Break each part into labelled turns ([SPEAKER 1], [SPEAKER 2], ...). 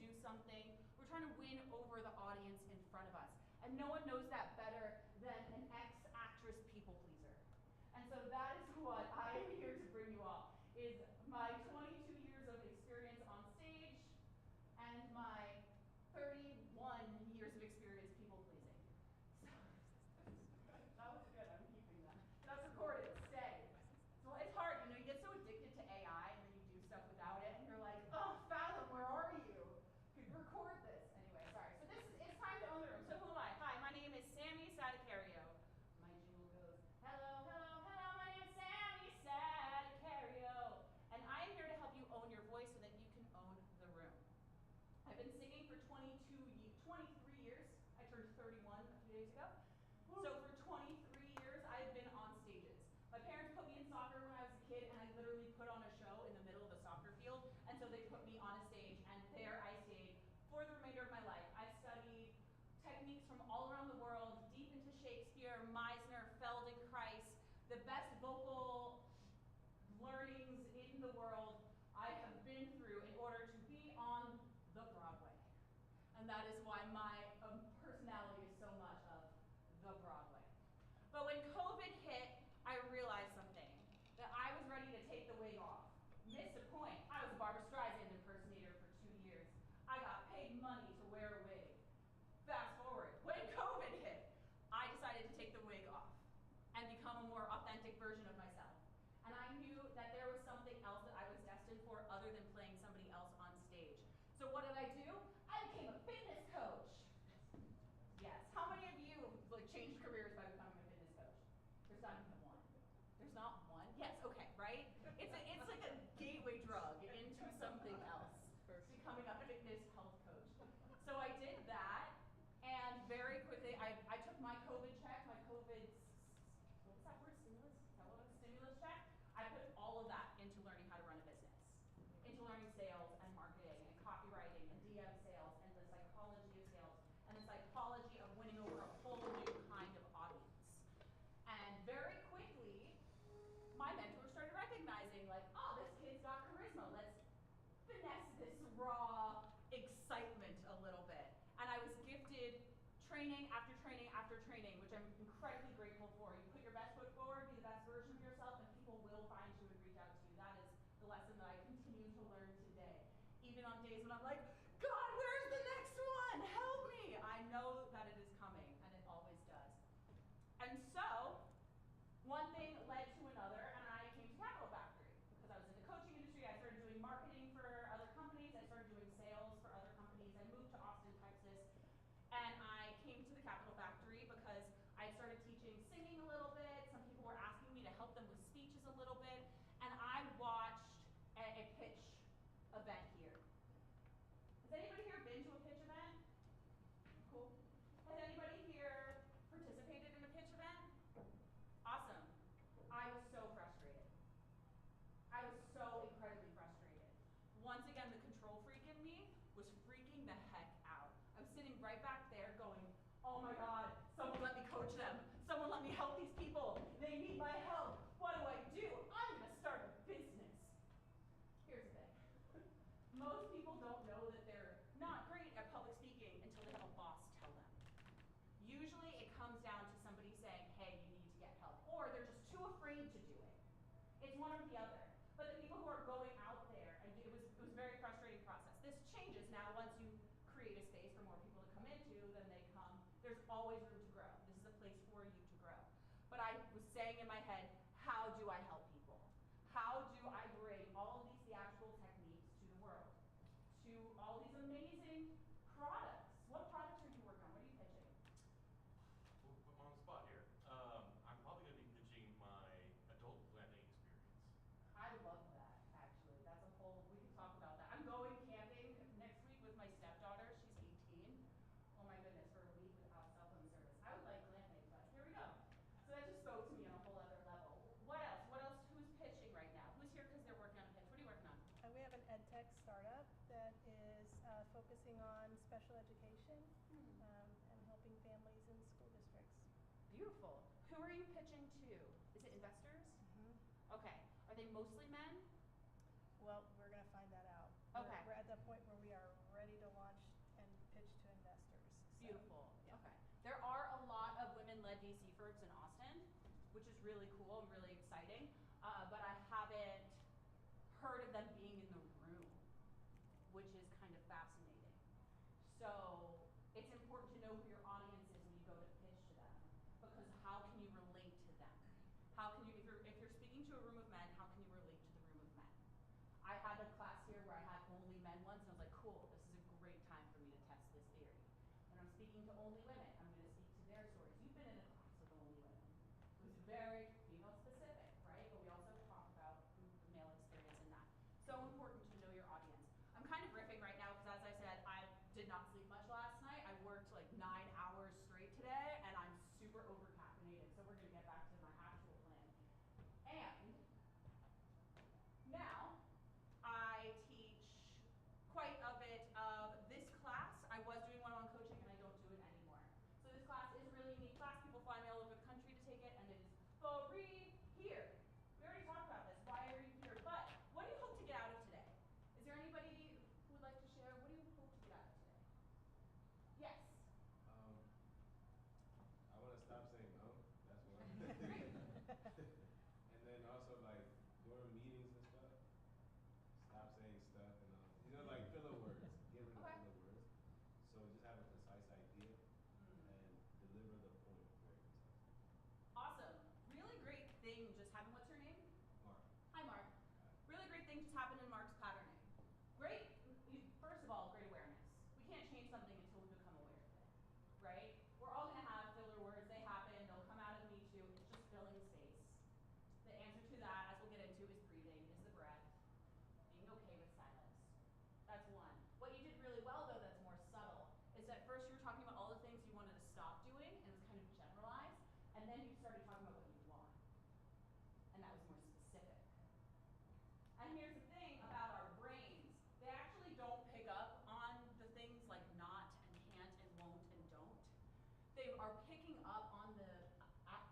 [SPEAKER 1] do something. We're trying to win over the audience in front of us. And no one knows that better than an ex-actress people pleaser. And so that is what I am here to bring you all, is my 22 years of experience on stage and my 31 years of experience people pleasing. So, that was good, I'm keeping that. That's recorded, stay. So it's hard, you get so addicted to AI and then you do stuff without it and you're like, oh, Fathom, where are you? Could record this. Anyway, sorry. So it's time to own the room. So who am I? Hi, my name is Sammy Sadicario. My jingle goes, hello, hello, hello, my name is Sammy Sadicario. And I am here to help you own your voice so that you can own the room. I've been singing for 23 years. I turned 31 a few days ago. So for 23 years, I've been on stages. My parents put me in soccer when I was a kid, and I literally put on a show in the middle of a soccer field, and so they put me on a stage, and there I stayed for the remainder of my life. I studied techniques from all around the world, deep into Shakespeare, Meisner, Feldenkrais, the best vocal learnings in the world I have been through in order to be on the Broadway. And that is why my personality is so much of the Broadway. But when COVID hit, I realized something, that I was ready to take the wig off. Missed a point. I was a Barbra Streisand impersonator for 2 years. I got paid money to wear a wig. Fast forward, when COVID hit, I decided to take the wig off and become a more authentic version of myself. And I knew that there was something else that I was destined for other than playing somebody else on stage. So what did I do? I became a fitness coach. Yes, how many of you changed careers by becoming a fitness coach? There's not even one. There's not one? Yes, okay, right? It's like a gateway drug into something else, becoming a fitness health coach. So I did that, and very quickly, I took my COVID check, my COVID, what was that word, stimulus? Is that what it was? Stimulus check? I put all of that into learning how to run a business, into learning sales and marketing and copywriting and DM sales and the psychology of sales and the psychology of winning over a whole new kind of audience. And very quickly, my mentors started recognizing, oh, this kid's got charisma. Let's finesse this raw excitement a little bit. And I was gifted training after training after training, which I'm incredibly grateful for. You put your best foot forward, be the best version of yourself, and people will find you and reach out to you. That is the lesson that I continue to learn today. Even on days when I'm like, God, where's the next one? Help me! I know that it is coming, and it always does. And so, one thing led to another, and I came to Capital Factory. Because I was in the coaching industry, I started doing marketing for other companies, I started doing sales for other companies. I moved to Austin, Texas, and I came to the Capital Factory because I started teaching singing a little bit. Some people were asking me to help them with speeches a little bit, and I watched a pitch event here. Has anybody here been to a pitch event? Cool. Has anybody here participated in a pitch event? Awesome. I was so frustrated. I was so incredibly frustrated. Once again, the control freak in me was freaking the heck out. I was sitting right back there going, oh my God, someone let me coach them. Someone let me help these people. They need my help. What do? I'm gonna start a business. Here's the thing. Most people don't know that they're not great at public speaking until they have a boss tell them. Usually it comes down to somebody saying, hey, you need to get help, or they're just too afraid to do it. It's one or the other. But the people who are going out there, and it was a very frustrating process. This changes now once you create a space for more people to come into, then they come. There's always room to grow. This is a place for you to grow. But I was saying in my head, how do I help people? How do I bring all of these theatrical techniques to the world? To all these amazing products. What products are you working on? What are you pitching?
[SPEAKER 2] We'll put me on the spot here. I'm probably going to be pitching my adult glamping experience.
[SPEAKER 1] I love that, actually. That's a whole, we can talk about that. I'm going camping next week with my stepdaughter. She's 18. Oh my goodness, for a week without cell phone service. I would like glamping, but here we go. So that just spoke to me on a whole other level. What else? What else? Who's pitching right now? Who's here because they're working on a pitch? What are you working on?
[SPEAKER 3] We have an ed tech startup that is focusing on special education and helping families in school districts.
[SPEAKER 1] Beautiful. Who are you pitching to? Is it investors?
[SPEAKER 3] Mm-hmm.
[SPEAKER 1] Okay. Are they mostly men?
[SPEAKER 3] Well, we're going to find that out.
[SPEAKER 1] Okay.
[SPEAKER 3] We're at the point where we are ready to
[SPEAKER 1] Beautiful. Okay. There are a lot of women-led VC firms in Austin, which is really cool and really exciting. But I haven't heard of them being in the room, which is kind of fascinating. So it's important to know who your audience is when you go to pitch to them, because how can you relate to them? How can you, if you're speaking to a room of men, how can you relate to the room of men? I had a class here where I had only men once, and I was like, cool, this is a great time for me to test this theory. When I'm speaking to only women, I'm going to speak to their stories. You've been in a class with only women. It was very female specific, right? But we also talk about the male experience in that. So important to know your audience. I'm kind of riffing right now because, as I said, I did not sleep much last night. I worked like 9 hours straight today, and I'm super over caffeinated. So we're going to get back to my actual plan. And now I teach quite a bit of this class. I was doing one-on-one coaching, and I don't do it anymore. So this class is a really unique class. People fly me all over the country to take it, and it is free here. We already talked about this. Why are you here? But what do you hope to get out of today? Is there anybody who would like to share? What do you hope to get out of today? Yes.
[SPEAKER 4] I want to stop saying no. That's one.
[SPEAKER 1] Great.
[SPEAKER 4] And then also like during meetings and stuff, stop saying stuff and like filler words. Get rid of
[SPEAKER 1] Okay.
[SPEAKER 4] filler words. So just have a precise idea and deliver the point very precisely.
[SPEAKER 1] Awesome. Really great thing just happened. What's your name?
[SPEAKER 4] Mark.
[SPEAKER 1] Hi, Mark. Really great thing just happened in Mark's patterning. Great, first of all, great awareness. We can't change something until we become aware of it, right? We're all going to have filler words. They happen. They'll come out of me too. It's just filling space. The answer to that, as we'll get into, is breathing, is the breath, being okay with silence. That's one. What you did really well, though, that's more subtle, is that first you were talking about all the things you wanted to stop doing, and it was kind of generalized, and then you started talking about what you want, and that was more specific. And here's the thing about our brains. They actually don't pick up on the things like not and can't and won't and don't. They are picking up on the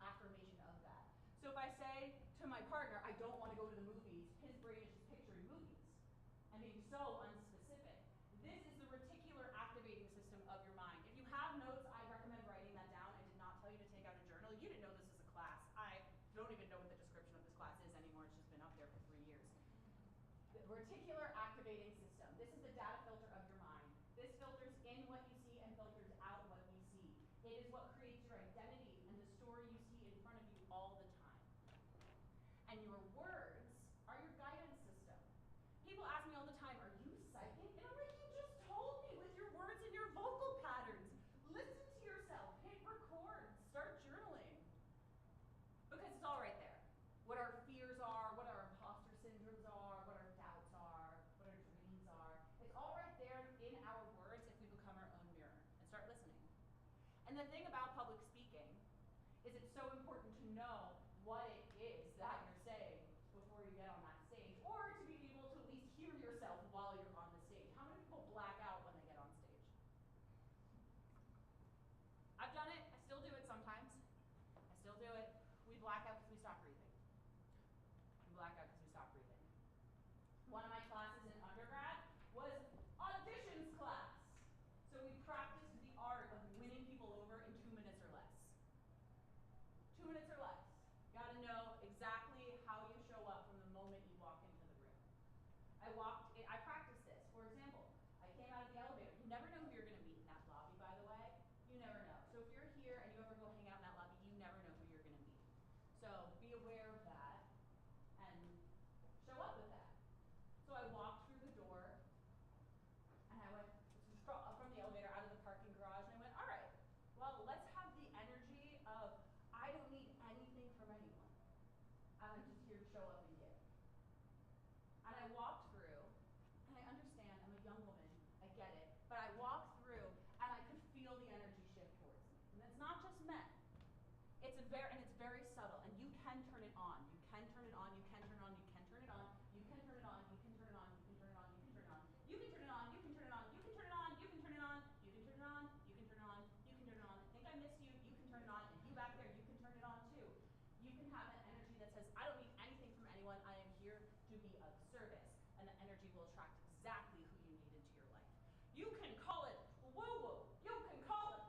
[SPEAKER 1] affirmation of that. So if I say to my partner, I don't want to go to the movies, his brain is just picturing movies and being so unspecific. This is the reticular activating system of your mind. If you have notes, I recommend writing that down. I did not tell you to take out a journal. You didn't know this was a class. I don't even know what the description of this class is anymore. It's just been up there for 3 years. The reticular activating system. This is the data filter of your mind. This filters in what you see and filters out what you see. It is what creates your identity and the story you see in front of you all the time. And your words are your guidance system. People ask me all the time, are you psychic? And I'm like, you just told me with your words and your vocal patterns. Listen to yourself. Hit record. Start journaling. Because it's all right there. What our fears are, what our imposter syndromes are, what our doubts are, what our dreams are. It's all right there in our words if we become our own mirror and start listening. And the thing about public speaking is it's so important to know what it is that you're saying before you get on that stage, or to be able to at least hear yourself while you're on the stage. How many people black out when they get on stage? I've done it. I still do it sometimes. I still do it. We black out because we stop breathing. We black out because we stop breathing. One of my classes in undergrad was auditions class. So we practiced the art of winning people over in 2 minutes or less. 2 minutes or less. You gotta know exactly how you show up from the moment you walk into the room. I practiced this. For example, I came out of the elevator. You never know who you're gonna meet in that lobby, by the way. You never know. So if you're here and you ever go hang out in that lobby, you never know who you're gonna meet. So be aware of that and show up with that. So I walked through the door and I went from the elevator out of the parking garage and I went, all right, well, let's have the energy of I don't need anything from anyone. I'm just here to show up and give. And I walked through, and I understand, I'm a young woman, I get it, but I walked through and I could feel the energy shift towards me. And it's not just men. It's very subtle, and you can turn it on. You can turn it on, you can turn it on, you can turn it on, you can turn it on, you can turn it on, you can turn it on, you can turn it on, you can turn it on, you can turn it on, you can turn it on, you can turn it on, you can turn it on, you can turn it on, you can turn it on. I think I missed you, you can turn it on, and you back there, you can turn it on too. You can have an energy that says, I don't need anything from anyone, I am here to be of service, and the energy will attract exactly who you need into your life. You can call it woo-woo, you can call it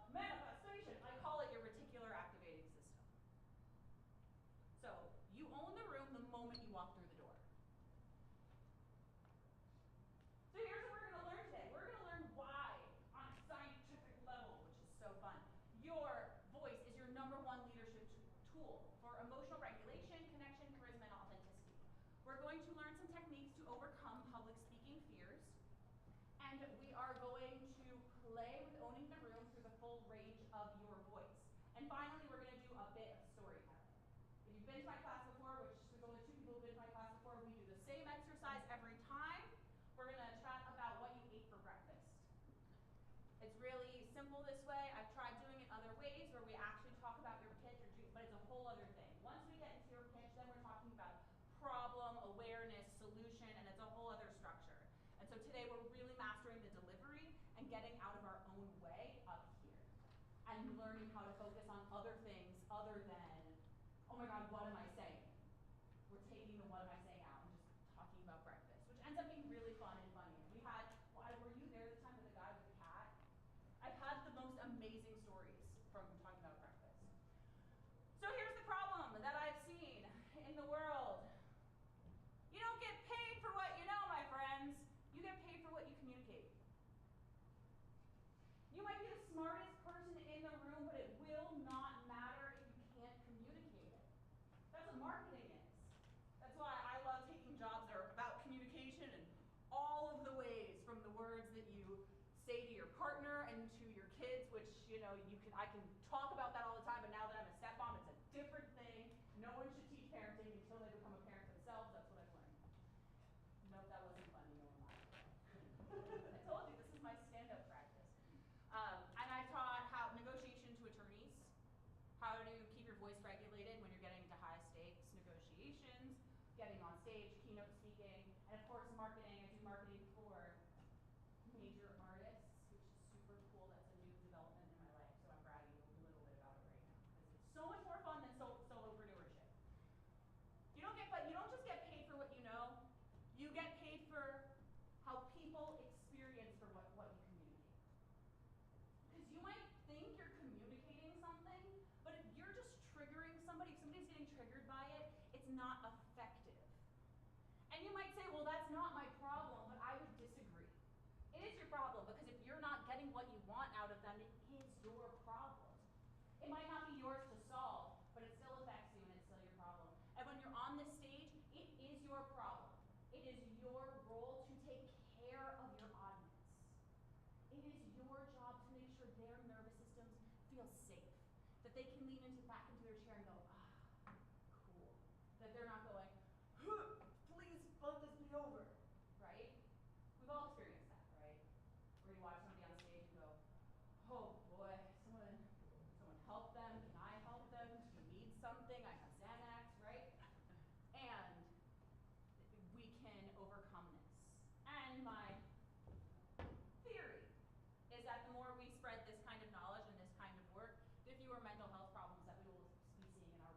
[SPEAKER 1] and getting out of our own way up here. And learning how to focus on other things other than, oh my God, what am I saying? We're taking the what am I saying out and just talking about breakfast, which ends up being really fun and funny. And we had, were you there the time with the guy with the cat? I've had the most amazing stories from talking about breakfast. So here's the problem that I've seen in the world. You don't get paid for what you know, my friends. You get paid for what you communicate. You might be the smartest person in the room, but it will not matter if you can't communicate it. That's what marketing is. That's why I love taking jobs that are about communication and all of the ways, from the words that you say to your partner and to your kids, which, I can talk about that all the time, but now that I'm a stepmom, it's a different thing. No one should teach parenting until they become a parent themselves. That's what I've learned. Nope, that wasn't funny. No one laughed. I told you, this is my stand-up practice. And I've taught how negotiation to attorneys, how to keep your voice regulated when you're getting into high stakes negotiations, getting on stage, keynote speaking, and of course marketing. I do marketing for major artists, which is super cool. That's a new development in my life, so I'm bragging a little bit about it right now because it's so much more fun than solopreneurship. You don't just get paid for what you know. You get paid for how people experience for what you communicate. Because you might think you're communicating something, but if you're just triggering somebody, if somebody's getting triggered by it, it's not effective. And you might say, well, that's not my problem, but I would disagree. It is your problem, because if you're not getting what you want out of them, it is your problem. It might not be yours to solve, but it still affects you and it's still your problem. And when you're on this stage, it is your problem. It is your role to take care of your audience. It is your job to make sure their nervous systems feel safe, that they can lean back into their chair and go, cool. That they're not going, please let this be over, right? We've all experienced that, right? Where you watch somebody on stage and go, oh boy, someone help them. Can I help them? Do you need something? I have Xanax, right? And we can overcome this. And my theory is that the more we spread this kind of knowledge and this kind of work, the fewer mental health problems that we will be seeing in our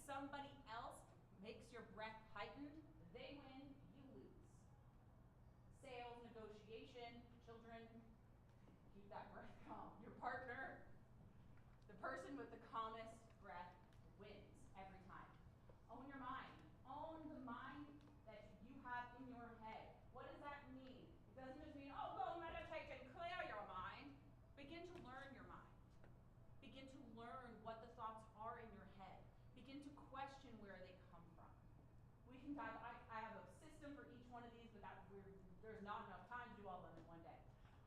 [SPEAKER 1] somebody else makes your breath heightened, they win, you lose. Sales, negotiation, children, keep that breath calm. Your partner, the person with the calmest breath wins every time. Own your mind. Own the mind that you have in your head. What does that mean? It doesn't just mean, oh, go meditate and clear your mind. Begin to learn your mind. Begin to learn what the thoughts are in your head. Begin to question where they come from. We can dive, I have a system for each one of these, but there's not enough time to do all of them in one day.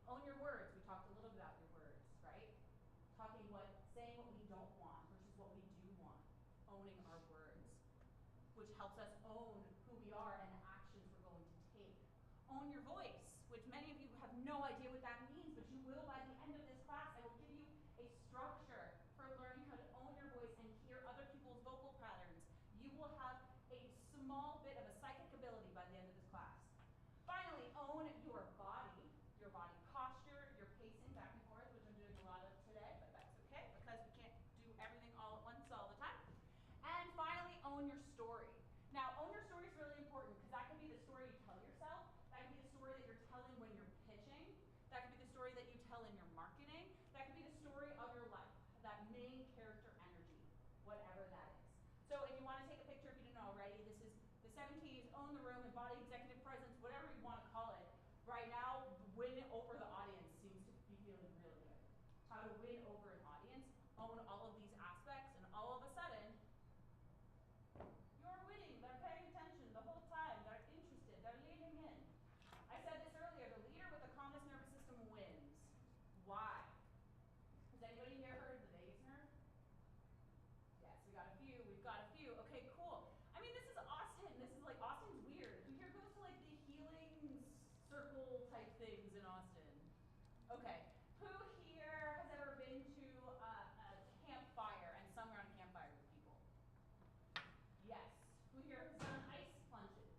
[SPEAKER 1] Own your words. We talked a little bit about your words, right? Saying what we don't want versus what we do want. Owning our words, which helps us own who we are and the actions we're going to take. Own your voice, which many of you have no idea what that means, but you will by the end of this class. I will give you a structure for learning how to own your voice and hear other people's vocal patterns. You will have a small bit of a psychic ability by the end of this class. Finally, own your body posture, your pacing back and forth, which I'm doing a lot of today, but that's okay because we can't do everything all at once all the time. And finally, own your story. Now, own your story is really important because that can be the story you tell yourself. That can be the story that you're telling when you're pitching. That can be the story that you tell in your marketing. That can be the story of your life, that main character energy, whatever that is. So if you want to take a picture, if you didn't know already, this is the 17s, own the room, embody executive presence, whatever you want to call it. Right now, win over the audience seems to be feeling really good. How to win over an audience, own all of these aspects, and all of a sudden, you're winning. They're paying attention the whole time. They're interested. They're leaning in. I said this earlier, the leader with the calmest nervous system wins. Why? Has anybody here heard of the vagus nerve? Yes, we got a few. We've got a few. Okay, cool. I mean, this is Austin. This is like, Austin's weird. Who here goes to like the healing circle type things in Austin? Okay. Who here has ever been to a campfire and sung around a campfire with people? Yes. Who here has done ice plunges?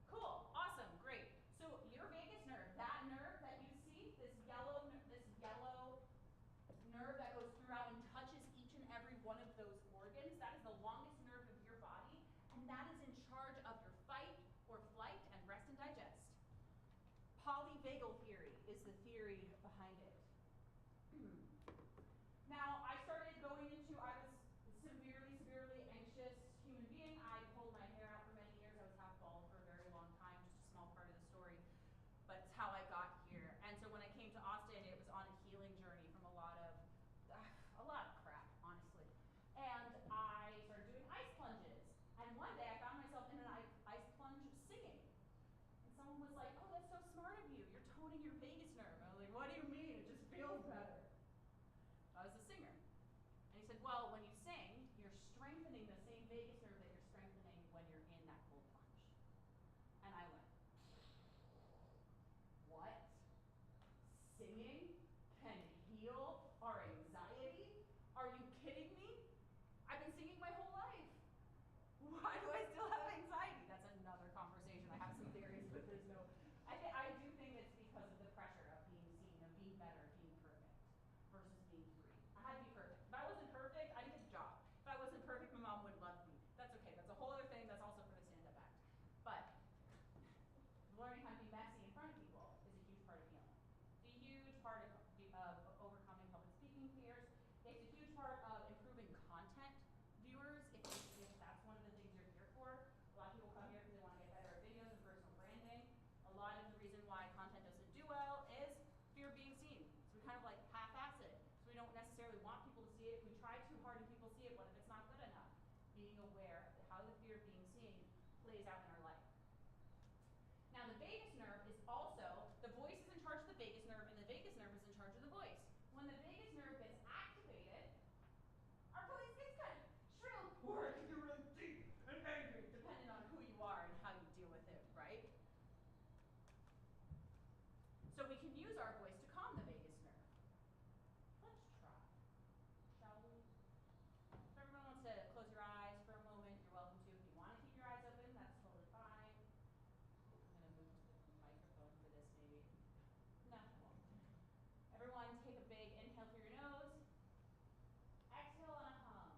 [SPEAKER 1] Cool. Awesome. Great. So your vagus nerve, that nerve that you see, this yellow nerve that goes throughout and touches each and every one of those organs, that is the longest nerve of your body, and that is in charge of your fight or flight and rest and digest. Polyvagal theory is the theory behind it. Now, I started going into, I was severely anxious human being. I pulled my hair out for many years. I was half bald for a very long time, just a small part of the story. But it's how I got here. And so when I came to Austin, it was on a healing journey from a lot of crap, honestly. And I started doing ice plunges. And one day I found myself in an ice plunge singing. And someone was like, oh, that's so smart of you. You're toning your vagus nerve. I was like, what do you mean? It just feels better. I was a singer. And he said, well, when you sing, you're strengthening the same vagus nerve that you're strengthening when you're in that cold plunge. And I went, what? Singing can heal our anxiety? Are you kidding me? I've been singing my whole life. Why do I still have anxiety? That's another conversation. I have some theories, but there's no. I do think it's because of the pressure of being seen, of being better, of being perfect, versus being free. I had to be perfect. If I wasn't perfect, I didn't get the job. If I wasn't perfect, my mom wouldn't love me. That's okay. That's a whole other thing. That's also for the stand-up act. But learning how to be messy in front of people is a huge part of healing. It's a huge part of overcoming public speaking fears. It's a huge part of improving content viewers, if that's one of the things you're here for. A lot of people come here because they want to get better at videos and personal branding. A lot of the reason why content doesn't do well is fear of being seen. So we kind of like half-ass it. So we don't necessarily want people to see it. If we try too hard and people see it, what if it's not good enough? Being aware of how the fear of being seen plays out in our life. Now the vagus nerve is also, the voice is in charge of the vagus nerve, and the vagus nerve is in charge of the voice. When the vagus nerve gets activated, our voice gets kind of shrill, or it can be really deep and angry, depending on who you are and how you deal with it, right? So we can use our voice to calm the vagus nerve. Let's try, shall we? If everyone wants to close your eyes for a moment, you're welcome to. If you want to keep your eyes open, that's totally fine. I'm going to move to the microphone for this maybe. No, I won't. Everyone take a big inhale through your nose. Exhale on a hum.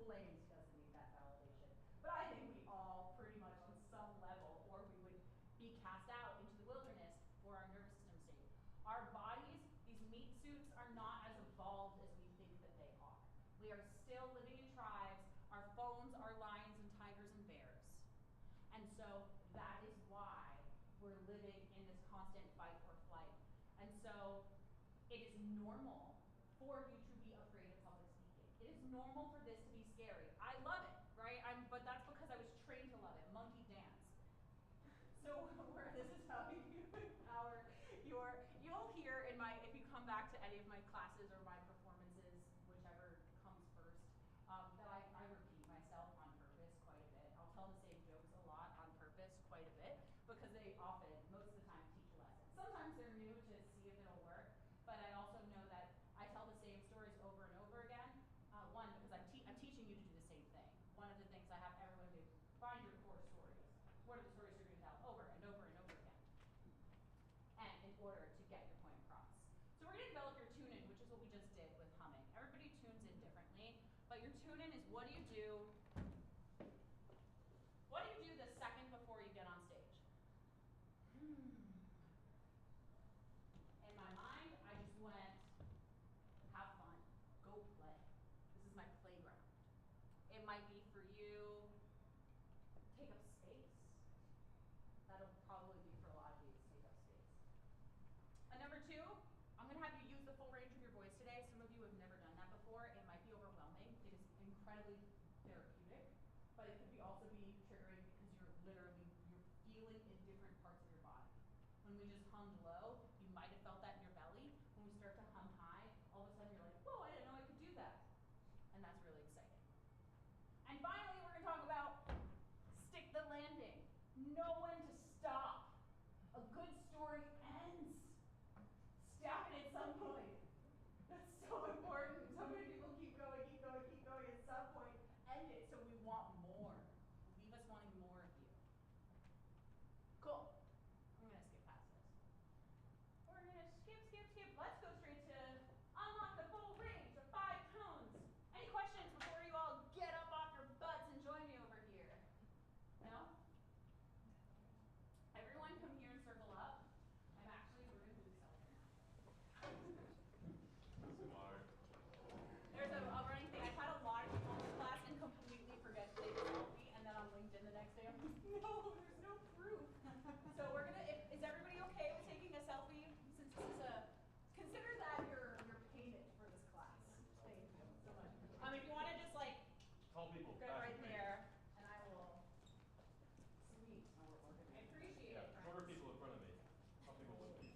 [SPEAKER 1] claims he doesn't need that validation. But I think we all pretty much on some level, or we would be cast out into the wilderness for our nervous system state. Our bodies, these meat suits, are not as evolved as we think that they are. We are still living in tribes. Our phones are lions and tigers and bears. And so that is why we're living in this constant fight or flight. And so it is normal for you to be afraid of public speaking. It is normal for this to be scary. I love it, right? But that's because I was trained to love it. Monkey dance. So this is how you empower you'll hear in my, if you come back to any of my classes or my performances, whichever comes first, that I repeat myself on purpose quite a bit. I'll tell the same jokes a lot on purpose quite a bit because they often, most of the time, teach a lesson. Sometimes they're new to see if it'll work, but I also know that I tell the same stories over and over again. One, because I'm teaching you to do the same thing. One of the things I have everyone do, find your core stories. What are the stories you're going to tell over and over and over again? And in order to get your point across. So we're going to develop your tune-in, which is what we just did with humming. Everybody tunes in differently, but your tune-in is what do you do the second before you get on stage? In my mind, I just went, have fun, go play. This is my playground. It might be for you, take up space. That'll probably be for a lot of you, take up space. And number two, I'm going to have you use the full range of your voice today. Some of you have never done that before. It might be overwhelming. It is incredibly therapeutic, but it could also be triggering because you're feeling in different parts of your body. When we just hummed low, you might have felt that in your belly. When we start to hum high, all of a sudden you're like, whoa, I didn't know I could do that. And that's really exciting. And finally, we're going to talk about stick the landing. Know when to stop. A good story ends. Stop it at some point. That's so important. So many people keep going. At some point, end it. So we want more. Leave us wanting more of you. Cool. I'm going to skip past this. We're going to skip. Let's go straight to unlock the full range of 5 tones. Any questions before you all get up off your butts and join me over here? No? Everyone come here and circle up. We're going to do selfie now.
[SPEAKER 2] Smart.
[SPEAKER 1] There's a running thing. I've had a lot of people in this class and completely forget to take a selfie, and then on LinkedIn the next day I'm like, no, there's no proof. So we're gonna, is everybody okay with taking a selfie? Since this is consider that your payment for this class. Thank you so much. If you want to just like,
[SPEAKER 2] Tall people.
[SPEAKER 1] go right there, and I will, sweet. I appreciate it, friends.
[SPEAKER 2] Shorter people in front of me. Tall people with me.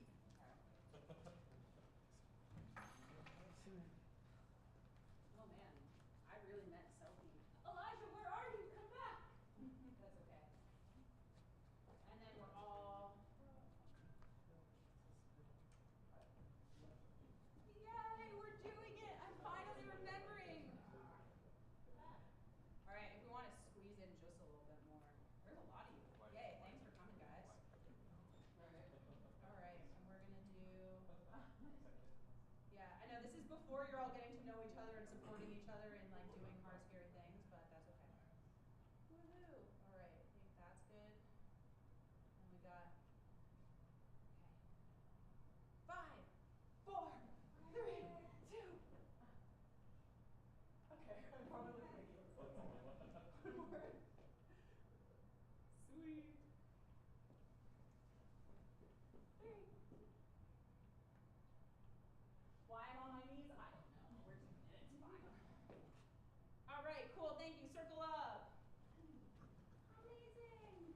[SPEAKER 1] Oh man, I really meant selfie. Elijah, where are you? Come back. That's okay. And then we're all. Yay, we're doing it! I'm finally remembering. All right, if we want to squeeze in just a little bit more, there's a lot of you. Yay, thanks for coming, guys. All right, and we're gonna do. Yeah, I know this is before you're all getting to know each other and supporting each other in like doing hard, scary things, but that's okay. Woohoo! All right, I think that's good. And we got. Okay. 5, 4, 3, 2. Okay, I'm probably ridiculous. One more. Sweet. 3. Why I'm on my knees? I don't know. We're doing it. It's fine. All right, cool. Thank you. Circle up. Amazing.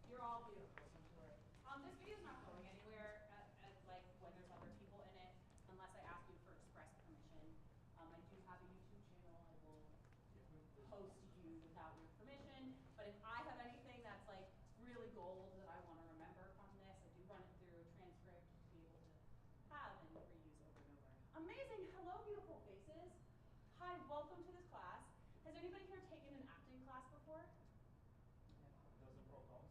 [SPEAKER 1] You're all beautiful. Don't worry. This video's not going anywhere. Like when there's other people in it, unless I ask you for express permission. I do have a YouTube channel. I will post you without your permission. But if I have anything that's like really gold that I want to remember from this, I do run it through transcript to be able to have and reuse over and over. Amazing. Hello, beautiful faces. Hi, welcome to this class. Has anybody here taken an acting class before?
[SPEAKER 4] Does improv count?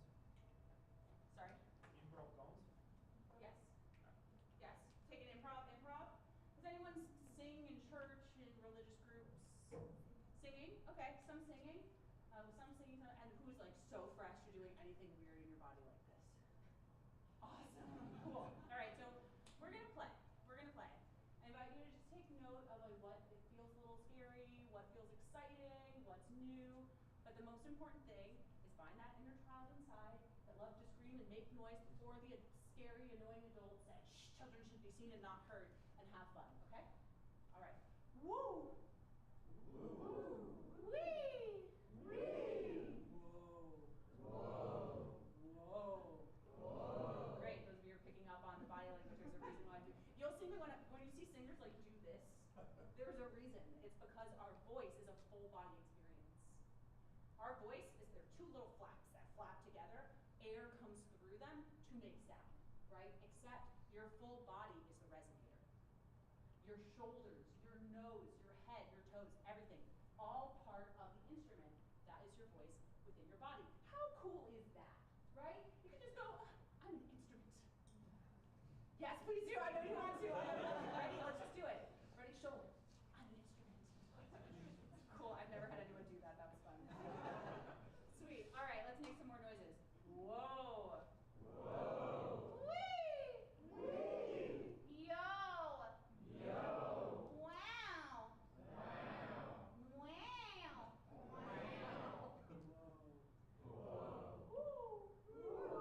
[SPEAKER 1] Sorry?
[SPEAKER 4] Improv count?
[SPEAKER 1] Yes. Yes. Taken improv? Does anyone sing in church, in religion? Okay, some singing, and who's like so fresh you're doing anything weird in your body like this? Awesome, cool. All right, so we're gonna play. I invite you to just take note of like what it feels a little scary, what feels exciting, what's new. But the most important thing is find that inner child inside that loves to scream and make noise before the scary, annoying adult says, shh, children should be seen and not heard, and have fun, okay? All right. Woo! Woo! Wee! Wee! Whoa! Whoa! Whoa! Whoa! Great. Those of you who are picking up on the body language, there's a reason why I do. You'll see me when you see singers like do this. There's a reason. It's because our voice is a full body experience. Our voice is there are two little flaps that flap together. Air comes through them to make sound, right? Except your full body is the resonator. Your shoulders, your nose, your head, your toes, everything, all part of the instrument. That is your voice within your body. How cool is that, right? You can just go, I'm an instrument. Yes, please do. I know you want to. Ready? Let's just do it. Ready? Shoulders. I'm an instrument. Cool. I've never had anyone do that. That was fun. Sweet. All right. Let's make some more noises. Whoa. Whoa. Wee. Wee. Yo. Yo. Wow. Wow. Wow. Wow. Whoa. Woo. Woo.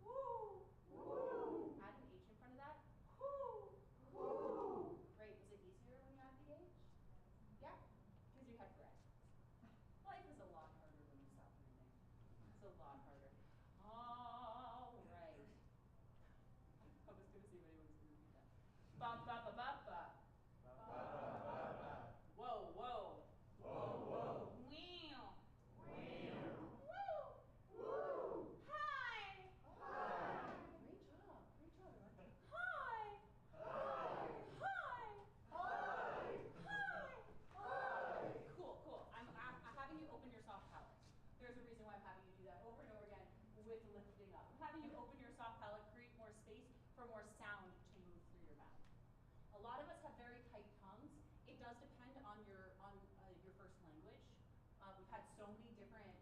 [SPEAKER 1] Woo. Woo. Add an H in front of that. Woo. Woo. Great. Was it easier when you had the H? Yeah? Because you had breath. Life is a lot harder when you stop breathing. It's a lot harder. All right. I was going to see if anyone was going to repeat that. Ba ba ba ba ba.
[SPEAKER 4] Ba, ba, ba, ba, ba.
[SPEAKER 1] Whoa, whoa.
[SPEAKER 4] Whoa, whoa.
[SPEAKER 1] Meow.
[SPEAKER 4] Meow.
[SPEAKER 1] Woo. Woo. Hi.
[SPEAKER 4] Hi.
[SPEAKER 1] Great job. Great job. Hi.
[SPEAKER 4] Hi.
[SPEAKER 1] Hi.
[SPEAKER 4] Hi.
[SPEAKER 1] Hi.
[SPEAKER 4] Hi.
[SPEAKER 1] Cool, cool. I'm having you open your soft palate. There's a reason why I'm having you do that over and over again with lifting up. I'm having you open your soft palate, create more space for more sound to move through your mouth. A lot of us have very tight tongues. It does depend on your first language. We've had so many different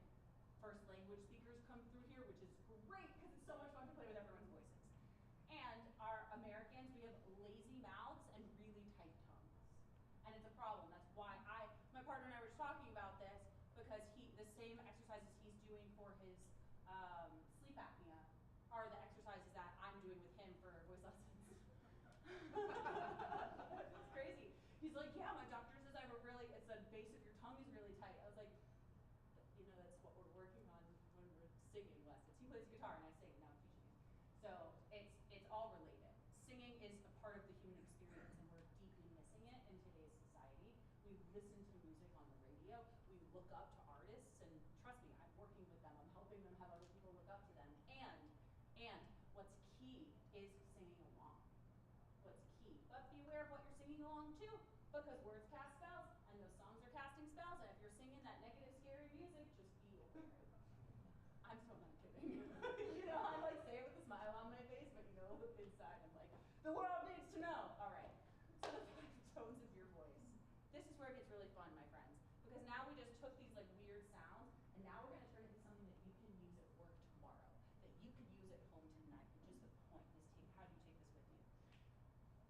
[SPEAKER 1] first language speakers come through here, which is great because it's so much fun to play with everyone's voices. And our Americans, we have lazy mouths and really tight tongues. And it's a problem. That's why my partner and I were just talking about this because the same exercises he's doing for his sleep apnea are the exercises that I'm doing with him for voice lessons. It's crazy. He's like, yeah, my doctor says it's the base of your tongue is really tight. I was like, that's what we're working on when we're singing lessons. He plays guitar and I sing, now I'm teaching him. So it's all related. Singing is a part of the human experience and we're deeply missing it in today's society. We listen to music on the radio. We look up to artists and trust me, I'm working with them. I'm helping them have other people look up to them. And what's key is singing along. What's key. But be aware of what you're singing along to because words cast spells and those songs are casting spells and if you're singing that negative, scary music, just be aware. I'm so not kidding. I like say it with a smile on my face, but inside I'm like, the world needs to know. All right. So the 5 tones of your voice. This is where it gets really fun, my friends. Because now we just took these like weird sounds, and now we're going to turn it into something that you can use at work tomorrow, that you can use at home tonight, which is the point. How do you take this with you?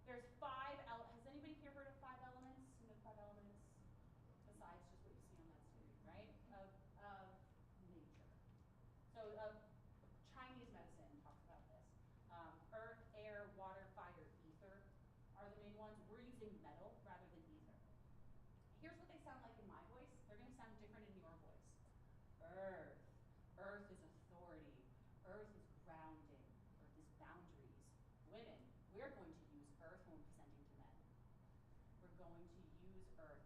[SPEAKER 1] There's 5 elements. Has anybody here heard of 5 elements? You know 5 elements besides just what you see on that screen, right? Of nature. So Chinese medicine talks about this. Earth, air, water, fire, ether are the main ones. We're using metal rather than ether. Here's what they sound like in my voice. They're going to sound different in your voice. Earth. Earth is authority. Earth is grounding. Earth is boundaries. Women, we're going to use earth when we're presenting to men. We're going to use earth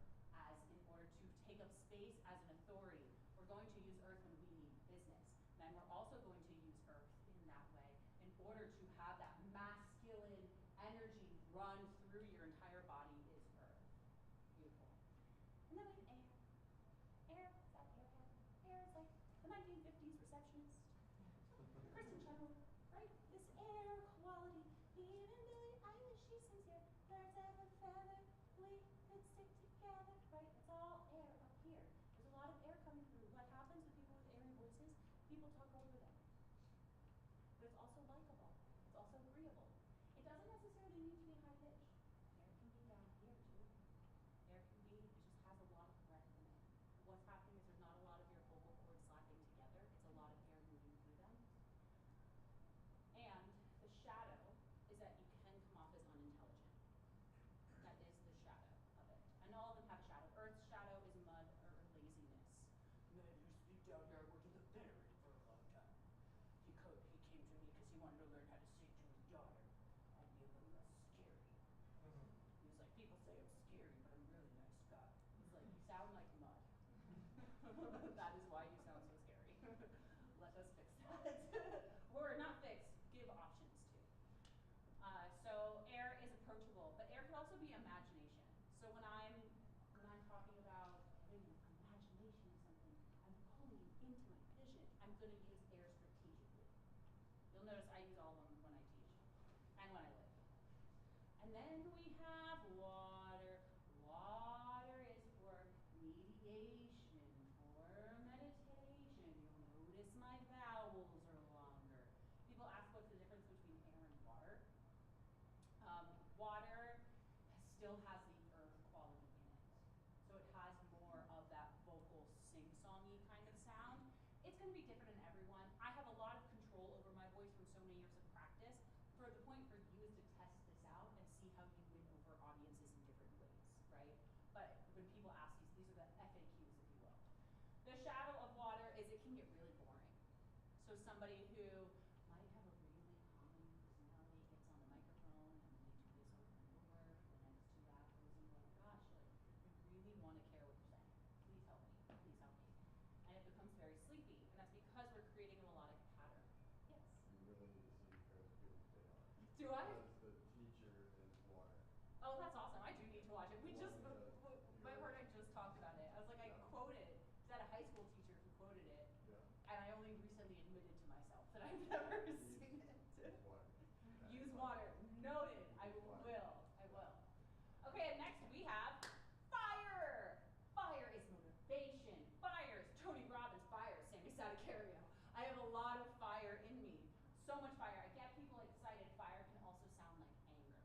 [SPEAKER 1] in order to take up space as an authority. We're going to use earth when we need business. Men, we're also going to use earth in that way in order to have that masculine energy run through your entire body is earth. Beautiful. And then we have air. Air, is that airhead? Air is like the 1950s receptionist. Kristen Chenoweth, right? This air quality. Even Billie Eilish, she sings here. Birds of a feather, we could stick together, right? It's all air up here. There's a people talk over them. But it's also likable. It's also agreeable. It doesn't necessarily need to be high pitched. Air can be down here too. Air can be, it just has a lot of breath in it. What's happening is there's not a lot of your vocal cords slapping together. It's a lot of air moving through them. And the shadow is that you can come off as unintelligent. That is the shadow of it. And all of them have a shadow. Earth's shadow is mud or laziness. Man used to be down there working the veteran for a long time. He came to me because he wanted to learn how to sing to his daughter and be a little less scary. He was like, people say I'm scary, but I'm a really nice guy. He's like, you sound like mud. That is why you sound so scary. Let us fix that. Or not fix, give options to. So air is approachable, but air could also be imagination. So when I'm talking about having imagination of something, I'm pulling you into my vision. I'm going to use air strategically. You'll notice I use all of them when I teach and when I live. And then we have water. Water is for mediation, for meditation. You'll notice my vowels are longer. People ask what's the difference between air and water. Water still has the earth quality in it. So it has more of that vocal sing-songy kind of sound. It's going to be different in everyone. I have a lot of control over my voice from so many years of practice. For the point for you is to test this out and see how you win over audiences in different ways, right? But when people ask these are the FAQs, if you will. The shadow of water is it can get really boring. So somebody who might have a really calming personality gets on the microphone and they do this over and over. The next to that person is like, gosh, like, I really want to care what you're saying. Please help me. Please help me. And it becomes very sleepy. And that's because we're creating a melodic pattern. Yes?
[SPEAKER 5] You really need to see Paris Good Day on.
[SPEAKER 1] Do I?
[SPEAKER 5] Because the teacher is water.
[SPEAKER 1] Oh, that's awesome. I do need to watch it. We just, my
[SPEAKER 5] You're-
[SPEAKER 1] word, I just talked about it. I was like, I
[SPEAKER 5] Yeah.
[SPEAKER 1] quoted, is that a high school teacher who quoted it?
[SPEAKER 5] Yeah.
[SPEAKER 1] And I only recently admitted to myself that I've never seen it.
[SPEAKER 5] Water.
[SPEAKER 1] Use water. Noted. I
[SPEAKER 5] Use water.
[SPEAKER 1] will. I will. Okay, and next we have fire. Fire is motivation. Fire is Tony Robbins. Fire is Sammy Sadacario. I have a lot of fire in me. So much fire. I get people excited. Fire can also sound like anger,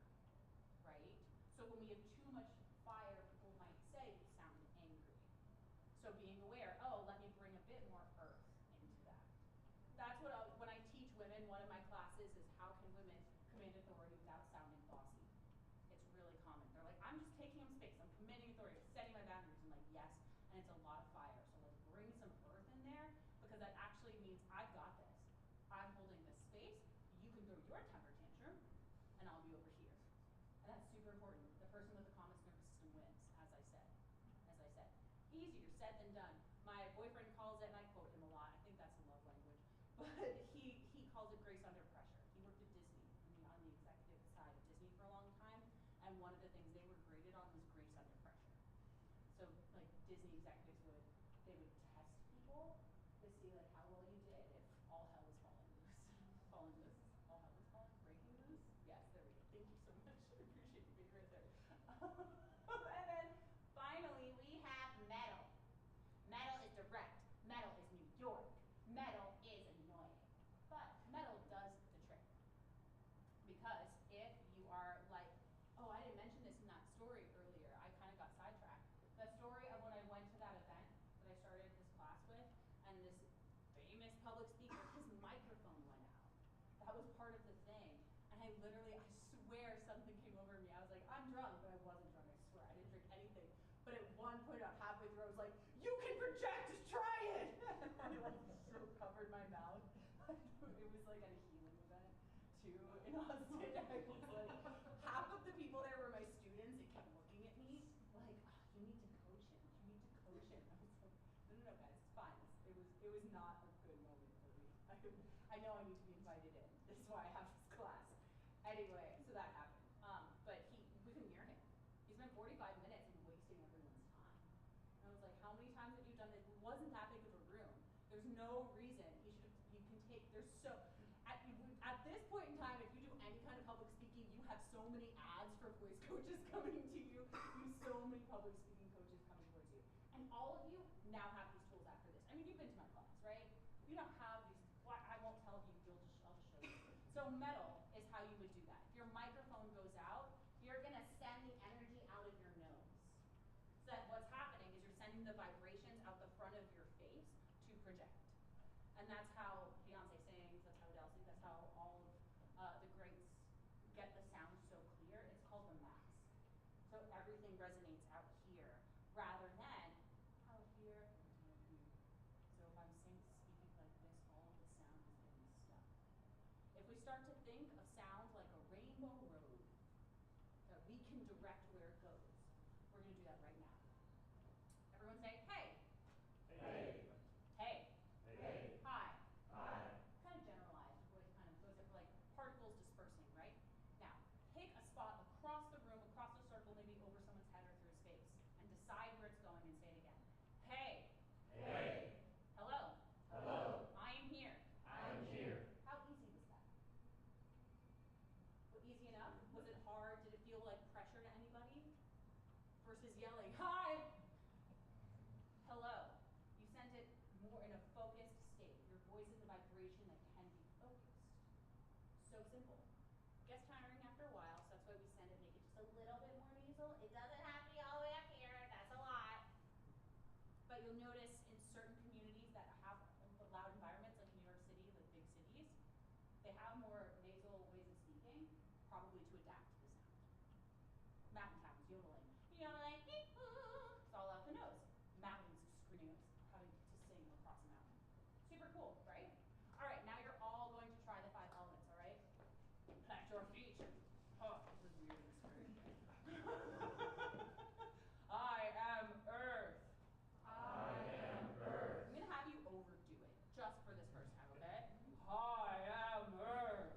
[SPEAKER 1] right? So when we have too much fire, people might say you sound angry. So being aware, oh, let me bring a bit more earth into that. That's what when I teach women, one of my classes is how can women command authority without sounding bossy. It's really common. They're like, I'm just taking up space. I'm commanding authority. I'm setting my boundaries. I'm like, yes, and it's a lot of fire. So let's bring some earth in there because that actually means I've got this. I'm holding this space. You can throw your temper tantrum, and I'll be over here. And that's super important. The person with the calmest nervous system wins, as I said. As I said. Easier said than done. My boyfriend calls it, and I quote him a lot. I think that's a love language. But he calls it grace under pressure. He worked at Disney, on the executive side of Disney for a long time. And one of the things they were graded on was grace under pressure. So like Disney executives would test people to see like how well you did if all hell was falling loose. Falling loose? All hell was falling? Breaking loose? Yes, there we go. Thank you so much. I appreciate you being right there. And then finally we have metal. Metal is direct. Metal is New York. Metal is annoying. But metal does the trick. Because if you are like, oh, I didn't mention this in that story earlier. I kind of got sidetracked. The story of when I went to that event that I started this class with, and this famous public speaker, his microphone went out. That was part of the thing. And I swear something came over me. I was like, I'm drunk, but I wasn't drunk. I swear. I didn't drink anything. But at one point, about halfway through, I was like, you can project, just try it. And I like so covered my mouth. It was like at a healing event too in Austin. I was like, half of the people there were my students. They kept looking at me like, oh, you need to coach him. You need to coach him. I was like, no, guys, it's fine. It was not a good moment for me. I know I need to be invited in. This is why I have this class. Anyway, so that happened. But we couldn't hear him. He spent 45 minutes and wasting everyone's time. And I was like, how many times have you done this? It wasn't that big of a room. There's no reason you can take, at this point in time, if you do any kind of public speaking, you have so many ads for voice coaches coming to you. You have so many public speaking coaches coming towards you. And all of you now have these tools after this. I mean, you've been to my class, right? You now have So metal is how you would do that. If your microphone goes out, you're going to send the energy out of your nose. So that what's happening is you're sending the vibrations out the front of your face to project. And that's how Beyonce sings, that's how Adele sings, that's how all of the greats get the sound so clear. It's called the mass. So everything resonates out here rather than out here and out here. So if I'm speaking like this, all of the sound is getting stuck. If we start to think of sound like a rainbow road, that we can direct where it goes, we're going to do that right now. Everyone say, hey.
[SPEAKER 5] Hey.
[SPEAKER 1] Hey.
[SPEAKER 5] Hey.
[SPEAKER 1] Hi.
[SPEAKER 5] Hi.
[SPEAKER 1] Kind of generalized. Your voice kind of goes up like particles dispersing, right? Now, pick a spot across the room, across the circle, maybe over someone's head or through his face, and decide where it's going and say it again. Hey.
[SPEAKER 5] Hey.
[SPEAKER 1] Hello.
[SPEAKER 5] Hello.
[SPEAKER 1] I am here.
[SPEAKER 5] I am here.
[SPEAKER 1] How easy was that? Well, easy enough? Was it hard? Did it feel like pressure to anybody? Versus yelling, hi. Hello. You sent it more in a focused state. Your voice is a vibration that can be focused. So simple. Gets tiring after a while, so that's why we send it, make it just a little bit more nasal. It doesn't have to be all the way up here. That's a lot. But you'll notice in certain communities that have loud environments, like New York City, like big cities, they have more nasal ways of speaking, probably to adapt to the sound. Mountain towns, yodeling. Yodeling, it's all out the nose. Mountains screaming, having to sing across a mountain. Super cool, right? All right, now you're all going to try the 5 elements, all right? Plant your feet. Oh, this is weird and scary. I am Earth.
[SPEAKER 5] I am Earth.
[SPEAKER 1] I'm going to have you overdo it, just for this first time, okay? I am Earth.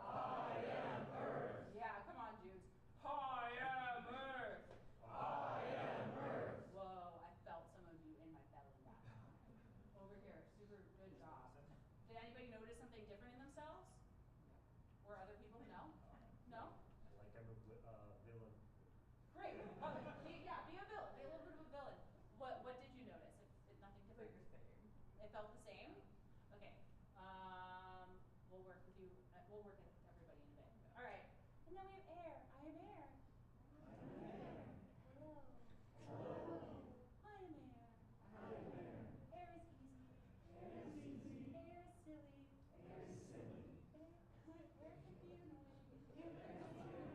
[SPEAKER 5] I am Earth.
[SPEAKER 1] Yeah, come on, dudes. I am Earth.
[SPEAKER 5] I am Earth.
[SPEAKER 1] Whoa, I felt some of you in my belly now. Over here, super good job. Did anybody notice something different in themselves? Or other people? No? No?
[SPEAKER 5] Like I'm a villain.
[SPEAKER 1] Great. Okay. Yeah, be a villain. Be a little bit of a villain. What did you notice? If nothing different?
[SPEAKER 6] Like the same.
[SPEAKER 1] It felt the same? Okay. We'll work with you. We'll work with everybody in a bit.
[SPEAKER 6] Yeah.
[SPEAKER 1] All right. And then we have air. I am air.
[SPEAKER 5] I am air.
[SPEAKER 1] Hello.
[SPEAKER 5] Hello.
[SPEAKER 1] I am air.
[SPEAKER 5] I am air.
[SPEAKER 1] Air is easy.
[SPEAKER 5] Air is easy.
[SPEAKER 1] Air is silly.
[SPEAKER 5] Air is silly.
[SPEAKER 1] Air can be annoying.
[SPEAKER 5] Air can be annoying.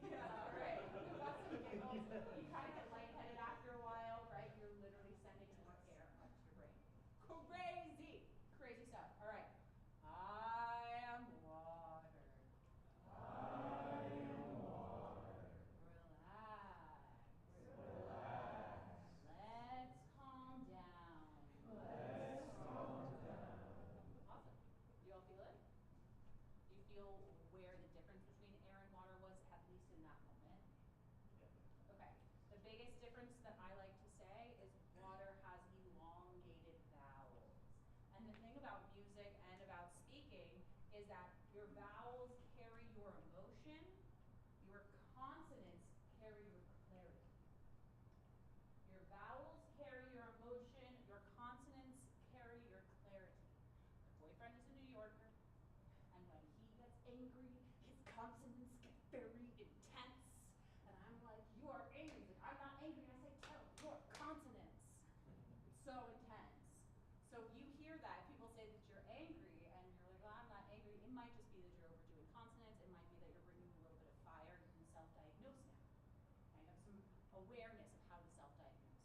[SPEAKER 1] Yeah, all right. We've got some giggles. You kind of get lightheaded after a while, right? You're literally sending more air up to your brain. Crazy. Crazy stuff. All right. I am water.
[SPEAKER 5] I am water.
[SPEAKER 1] Relax.
[SPEAKER 5] Relax.
[SPEAKER 1] Let's calm down.
[SPEAKER 5] Let's calm down.
[SPEAKER 1] Awesome. Do you all feel it? Do you feel where the difference between air and water was, at least in that moment? Okay. The biggest difference that I like to say is water has elongated vowels. And the thing about music and about speaking is that your vowels carry your emotion, your consonants carry your clarity. Your vowels carry your emotion, your consonants carry your clarity. My boyfriend is a New Yorker, and when he gets angry, his consonants get very intense. And I'm like, you are angry. He's like, I'm not angry. And I say, tell him, your consonants. It's so intense. So you hear that. If people say that you're angry, and you're like, well, I'm not angry, it might just be that you're overdoing consonants. It might be that you're bringing a little bit of fire. You can self-diagnose now. I have some awareness of how to self-diagnose.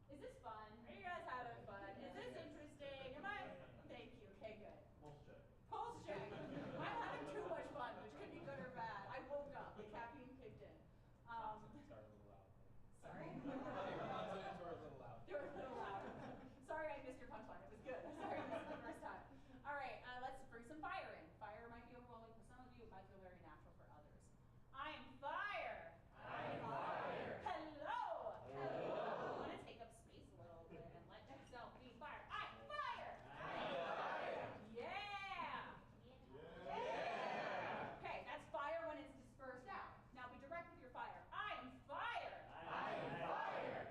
[SPEAKER 1] Is this fun? Are you guys having fun? Is this interesting? Am I? Thank you. Okay, good.
[SPEAKER 5] Pulse check.
[SPEAKER 1] Pulse check. I'm having too much fun, which could be good or bad. I woke up. The caffeine kicked in.
[SPEAKER 4] Consonants are a little loud.
[SPEAKER 1] Sorry.
[SPEAKER 4] Your consonants were a little loud.
[SPEAKER 1] They were a little loud. Sorry I missed your punchline. It was good. Sorry, this is the first time. All right, let's bring some fire in. Fire might be overwhelming for some of you. It might feel very natural for others. I am fire.
[SPEAKER 5] I am fire.
[SPEAKER 1] Hello.
[SPEAKER 5] Hello.
[SPEAKER 1] You want to take up space a little bit and let yourself be fire. I'm fire.
[SPEAKER 5] I am fire.
[SPEAKER 1] Yeah.
[SPEAKER 5] Yeah.
[SPEAKER 1] Okay, that's fire when it's dispersed out. Now be direct with your fire. I am fire.
[SPEAKER 5] I am fire.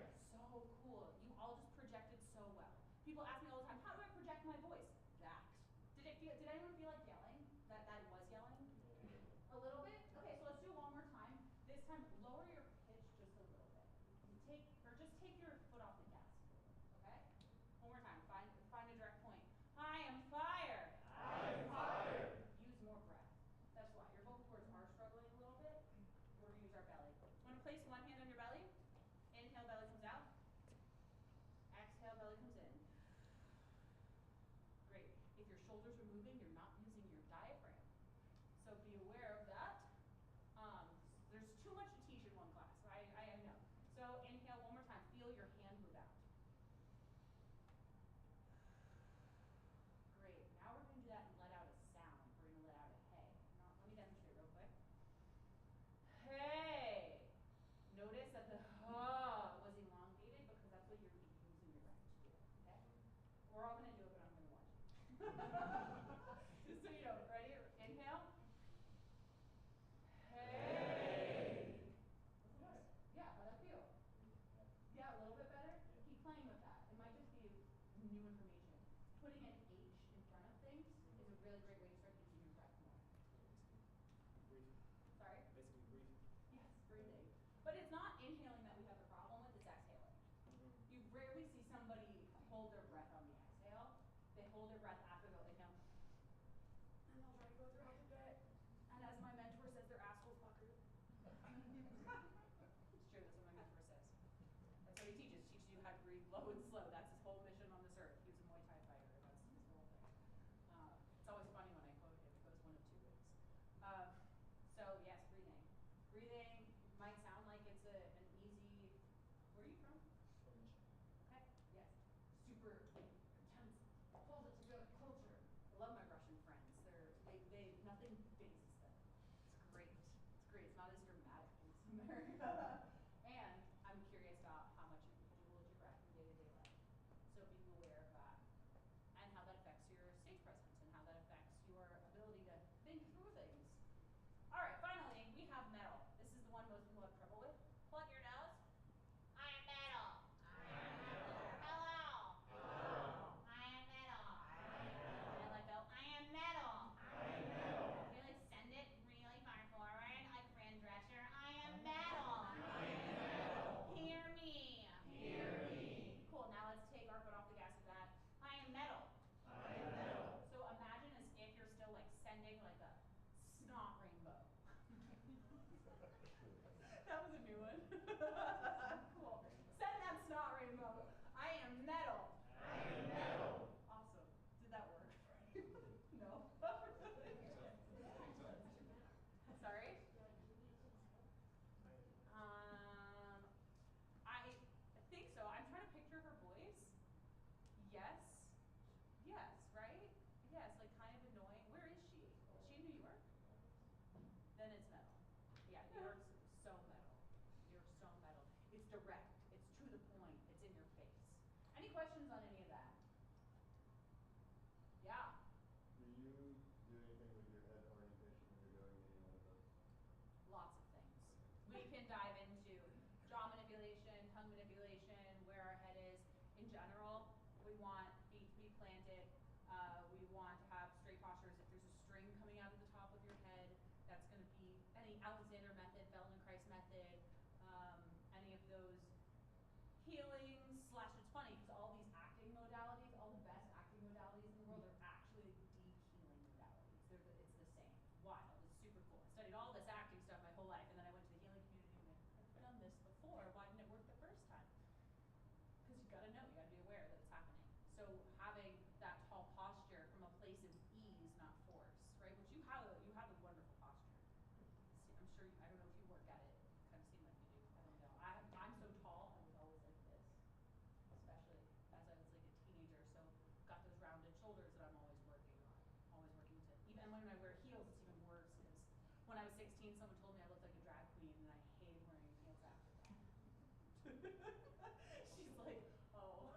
[SPEAKER 1] Just so you know, ready? Inhale.
[SPEAKER 5] Hey.
[SPEAKER 1] What's the matter? Yeah, how'd that feel? Yeah, a little bit better?
[SPEAKER 4] Yeah.
[SPEAKER 1] Keep playing with that. It might just be new information. Putting an H in front of things is a really great way to start using your breath more.
[SPEAKER 6] Breathe.
[SPEAKER 1] Sorry?
[SPEAKER 6] Basically breathe.
[SPEAKER 1] Yes, breathing. But it's not inhaling that we have a problem with, it's exhaling. You rarely see somebody hold their breath on the exhale. They hold their breath after they'll inhale. And they'll try to go throughout the day. And as my mentor says, their asshole's puckered. It's true, that's what my mentor says. That's what he teaches. Teaches you how to breathe low and slow. That's his whole mission on this earth. He was a Muay Thai fighter. That's his whole thing. It's always funny when I quote him. It goes one of two ways. So yes, breathing. Breathing might sound like it's an easy. Where are you from?
[SPEAKER 6] French.
[SPEAKER 1] Okay. Yes. Super intense, positive culture. I love my Russian friends. They nothing phases them. It's great. It's great. It's not as dramatic as America. And I'm curious about how much you hold your breath in day-to-day life. So being aware of that and how that affects your stage presence and how that affects your ability to think through things. All right, finally, we have metal. This is the one most people have trouble with. Plug your nose. I am metal.
[SPEAKER 5] I am metal.
[SPEAKER 1] Hello.
[SPEAKER 5] Hello.
[SPEAKER 1] I am metal.
[SPEAKER 5] I am metal.
[SPEAKER 1] And I like go, I am metal.
[SPEAKER 5] I am metal.
[SPEAKER 1] You like send it really far forward, like Fran Drescher. I am metal.
[SPEAKER 5] I am metal.
[SPEAKER 1] Hear me.
[SPEAKER 5] Hear me.
[SPEAKER 1] Cool. Now let's take our foot off the gas with that. I am metal.
[SPEAKER 5] I am metal.
[SPEAKER 1] So imagine as if you're still like sending like a snot rainbow. That was a new one. Cool. Send that snot rainbow. I am metal.
[SPEAKER 5] I am metal.
[SPEAKER 1] Awesome. Did that work? No. Sorry? I think so. I'm trying to picture her voice. Yes. Yes, right? Yes, like kind of annoying. Where is she? Is she in New York? Then it's metal. Yeah, New York's so metal. You're so metal. It's direct. It's to the point. It's in your face. Any questions on any of that? Yeah.
[SPEAKER 7] Do you do anything with your head orientation when you're doing any one of those?
[SPEAKER 1] Lots of things. We can dive into jaw manipulation, tongue manipulation, where our head is in general. We want feet to be planted. We want to have straight postures. If there's a string coming out of the top of your head, that's going to be any Alexander method, Feldenkrais method, any of those healing / it's funny because all these acting modalities, all the best acting modalities in the world are actually deep healing modalities. It's the same. Wild. It's super cool. I studied all this acting stuff my whole life, and then I went to the healing community and went, I've done this before. Why didn't it work the first time? Because you got to know. You got to be aware that it's happening. So having that tall posture from a place of ease, not force, right? Which you have a wonderful posture. See, I'm sure I don't know if you work at it. Kind of seem like you do. I don't know. I'm so tall. I was always like this, especially as I was like a teenager. So got those rounded shoulders that I'm always working on. Always working to. Even when I wear heels, it's even worse because when I was 16, someone told me I looked like a drag queen, and I hated wearing heels after that. She's like, oh.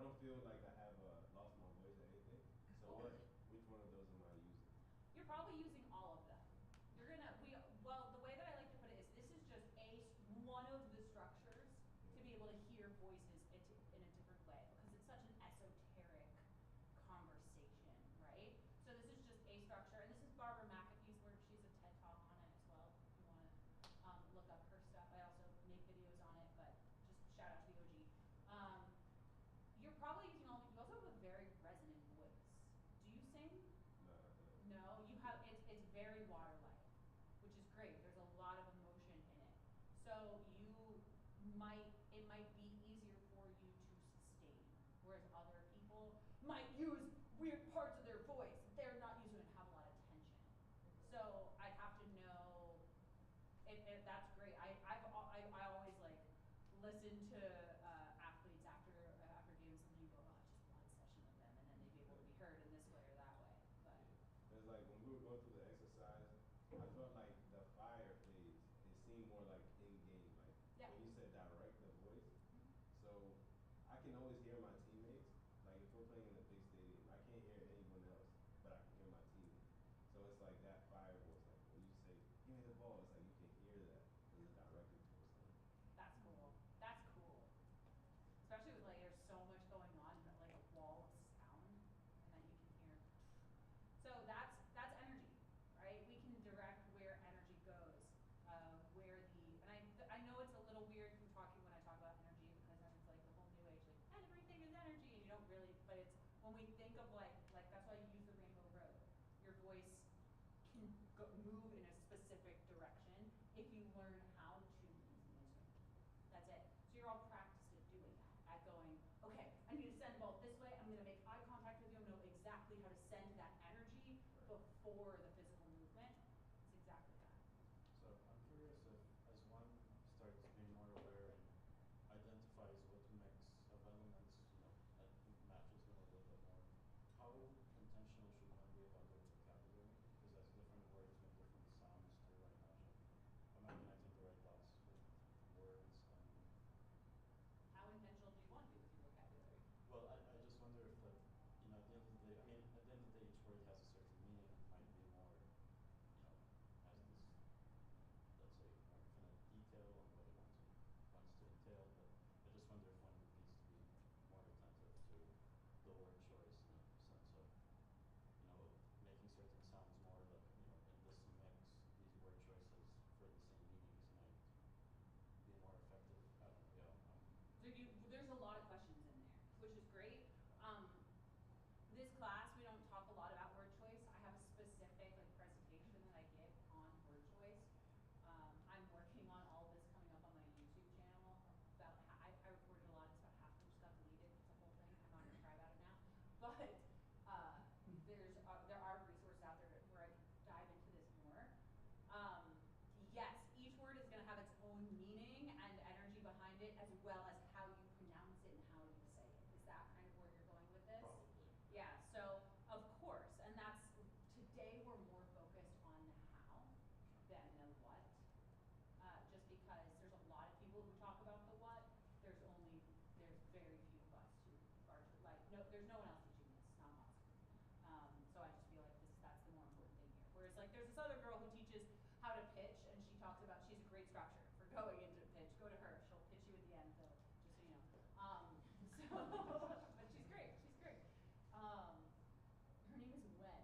[SPEAKER 4] don't feel like I have lost my voice or anything. So
[SPEAKER 1] Totally.
[SPEAKER 4] which one of those am I using?
[SPEAKER 1] You're probably using all of them. Well, the way that I like to put it is this is just one of the structures to be able to hear voices in a different way because it's such an esoteric conversation, right? So this is just a structure, and this is Barbara McAfee's work. She's a TED Talk on it as well. If you want to look up her stuff, I also make videos on it, but just shout out to the OG. You're probably using all. You also have a very resonant voice. Do you sing?
[SPEAKER 4] No, I don't.
[SPEAKER 1] No, you have. It's very water-like, which is great. There's a lot of emotion in it. So it might be easier for you to sustain, whereas other people might use weird parts of their voice that they're not using and have a lot of tension. So I'd have to know if that's great. I always like listen to athletes after doing something. You go, oh, just one session with them, and then they'd be able to be heard in this way or that way. But
[SPEAKER 4] It's like when we were going through the exercise, I felt like the fire phase, it seemed more like in game. Like
[SPEAKER 1] Yeah.
[SPEAKER 4] when you said direct the voice. So I can always hear my teammates. Like if we're playing in a big stadium, I can't hear anyone else, but I can hear my teammates. So it's like that fire voice. Like when you say, give me the ball, it's like you can hear that because it's directed towards them.
[SPEAKER 1] that's cool. That's cool. Especially with like there's so much going on, but like a wall of sound, and that you can hear. So that's energy, right? We can direct where energy goes, and I know it's a little weird from talking when I talk about energy because then it's like the whole new age, like everything is energy, and you don't really. But it's when we think of like that's why you use the rainbow road. Your voice can move in a specific direction if you learn how to use the instrument. That's it. So you're all practiced at doing that, at going, okay, I need to send the ball this way. I'm going to make eye contact with you. I know exactly how to send that energy before the physical movement. It's exactly that.
[SPEAKER 6] So I'm curious if, as one starts being more aware and identifies what mix of elements, and matches them a little bit more, how intentional should one be about their vocabulary? Because that's different words with different sounds too, I imagine. Am I connecting the right dots with words and
[SPEAKER 1] How intentional do you want to be with your vocabulary?
[SPEAKER 6] well, I just wonder if like, at the end of the day, at the end of the day each word has a certain meaning and might be more, has this, let's say, more infinite detail on what it wants to entail, but I just wonder if one needs to be more attentive to the word choice in the sense of, making certain sounds more like, in this mix, these word choices for the same meanings might be more effective. I don't know,
[SPEAKER 1] There's a lot of questions in there, which is great. This class, we don't talk a lot about word choice. I have a specific presentation that I give on word choice. I'm working on all this coming up on my YouTube channel. I recorded a lot. It's about half of it just got deleted. It's a whole thing. I'm not going to cry about it now. But there are resources out there where I can dive into this more. Yes, each word is going to have its own meaning and energy behind it, as well as how you pronounce it and how you say it. Is that kind of where you're going with this?
[SPEAKER 6] probably.
[SPEAKER 1] Yeah, so of course, and today we're more focused on how than the what. Just because there's a lot of people who talk about the what, there's very few of us who are there's no one else teaching this, not us. So I just feel like that's the more important thing here. Whereas like there's this other girl who teaches how to pitch, and she talks about she's a great structure for going into pitch. Go to her; she'll pitch you at the end, Phil. Just so you know. But she's great. She's great. Her name is Wen.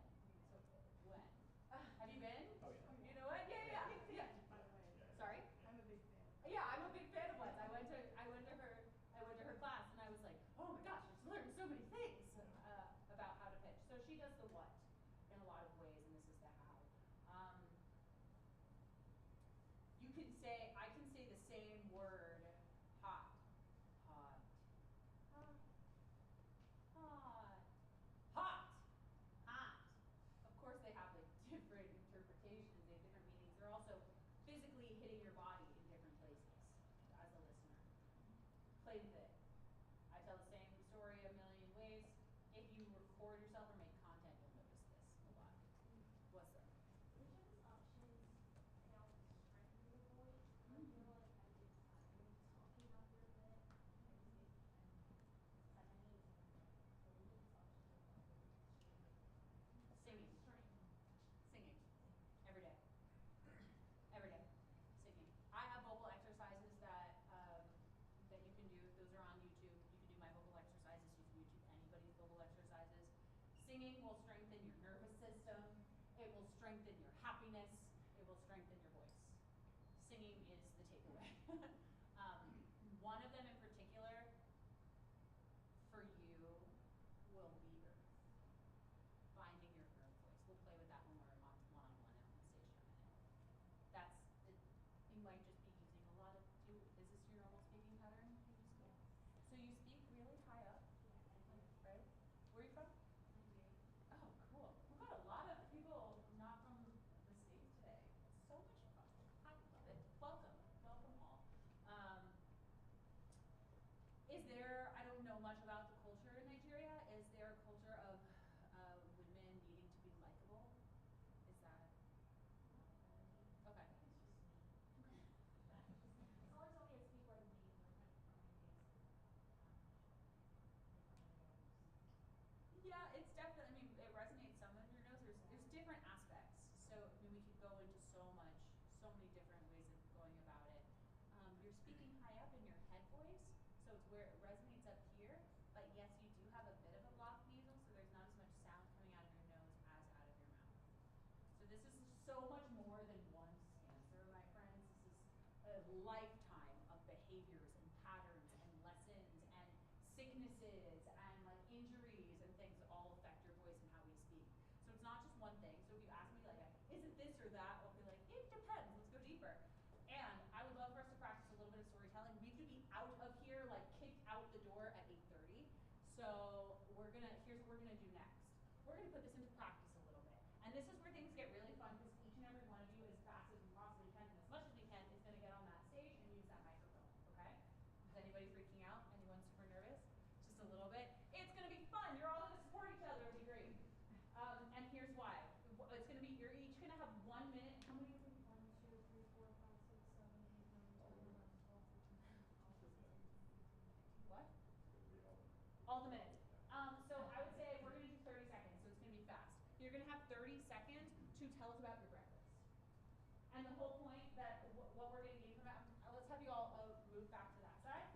[SPEAKER 1] Wen. Have you been?
[SPEAKER 6] Oh, yeah.
[SPEAKER 1] You know what? Yeah.
[SPEAKER 3] By the way.
[SPEAKER 1] Sorry.
[SPEAKER 3] I'm a big fan.
[SPEAKER 1] Yeah, I'm a big fan of Wen's. I went to her class, and I was like, oh my gosh, I just learned so many things about how to pitch. So she does the what in a lot of ways, and this is the how. I can say the Singing will strengthen your nervous system. It will strengthen your happiness. It will strengthen your voice. Singing is the takeaway. One of them in particular for you will be earth. Finding your earth voice. We'll play with that when we're on one-on-one on the stage in a minute. You might just be using a lot of, is this your normal speaking pattern? So you speak really high up, right? Where are you from? Oh, cool. We've got a lot of people not from the States today. It's so much fun. I love it. Welcome. Welcome all. Is there, I don't know much about the culture in Nigeria. Is there a culture of women needing to be likable? Is that? Okay. Yeah, it's definitely, I mean, it resonates some of your notes. There's different aspects. So, I mean, we could go into so many different ways of going about it. You're speaking high up in your head voice, so it's where it resonates up here. But yes, you do have a bit of a blocked nasal, so there's not as much sound coming out of your nose as out of your mouth. So this is so much more than one stanza, my friends. This is a lifetime of behaviors and patterns and lessons and sicknesses and like injuries and things that all affect your voice and how we speak. So it's not just one thing. So if you ask me like, is it this or that? I'll be like, it depends. Let's go deeper. And I would love for us to practice a little bit of storytelling. We could be out of here, like kicked out the door at 8:30. So here's what we're gonna do next. We're gonna put this into practice a little bit. And this is where things get really fun because each and every one of you, as fast as we possibly can and as much as we can, is gonna get on that stage and use that microphone, okay? Is anybody freaking out? Anyone super nervous? Just a little bit? It's gonna be fun. You're all gonna support each other. It'll be great. And here's why. It's gonna be, you're each gonna have 1 minute. How many of you? 1, 2, 3, 4, 5, 6, 7, 8, 9, 10, 11, 12, 13, 14. What? All the minutes. So I would say we're gonna do 30 seconds, so it's gonna be fast. You're gonna have 30 seconds to tell us about your breakfast. And the whole point that what we're gonna gain from that, let's have you all move back to that side.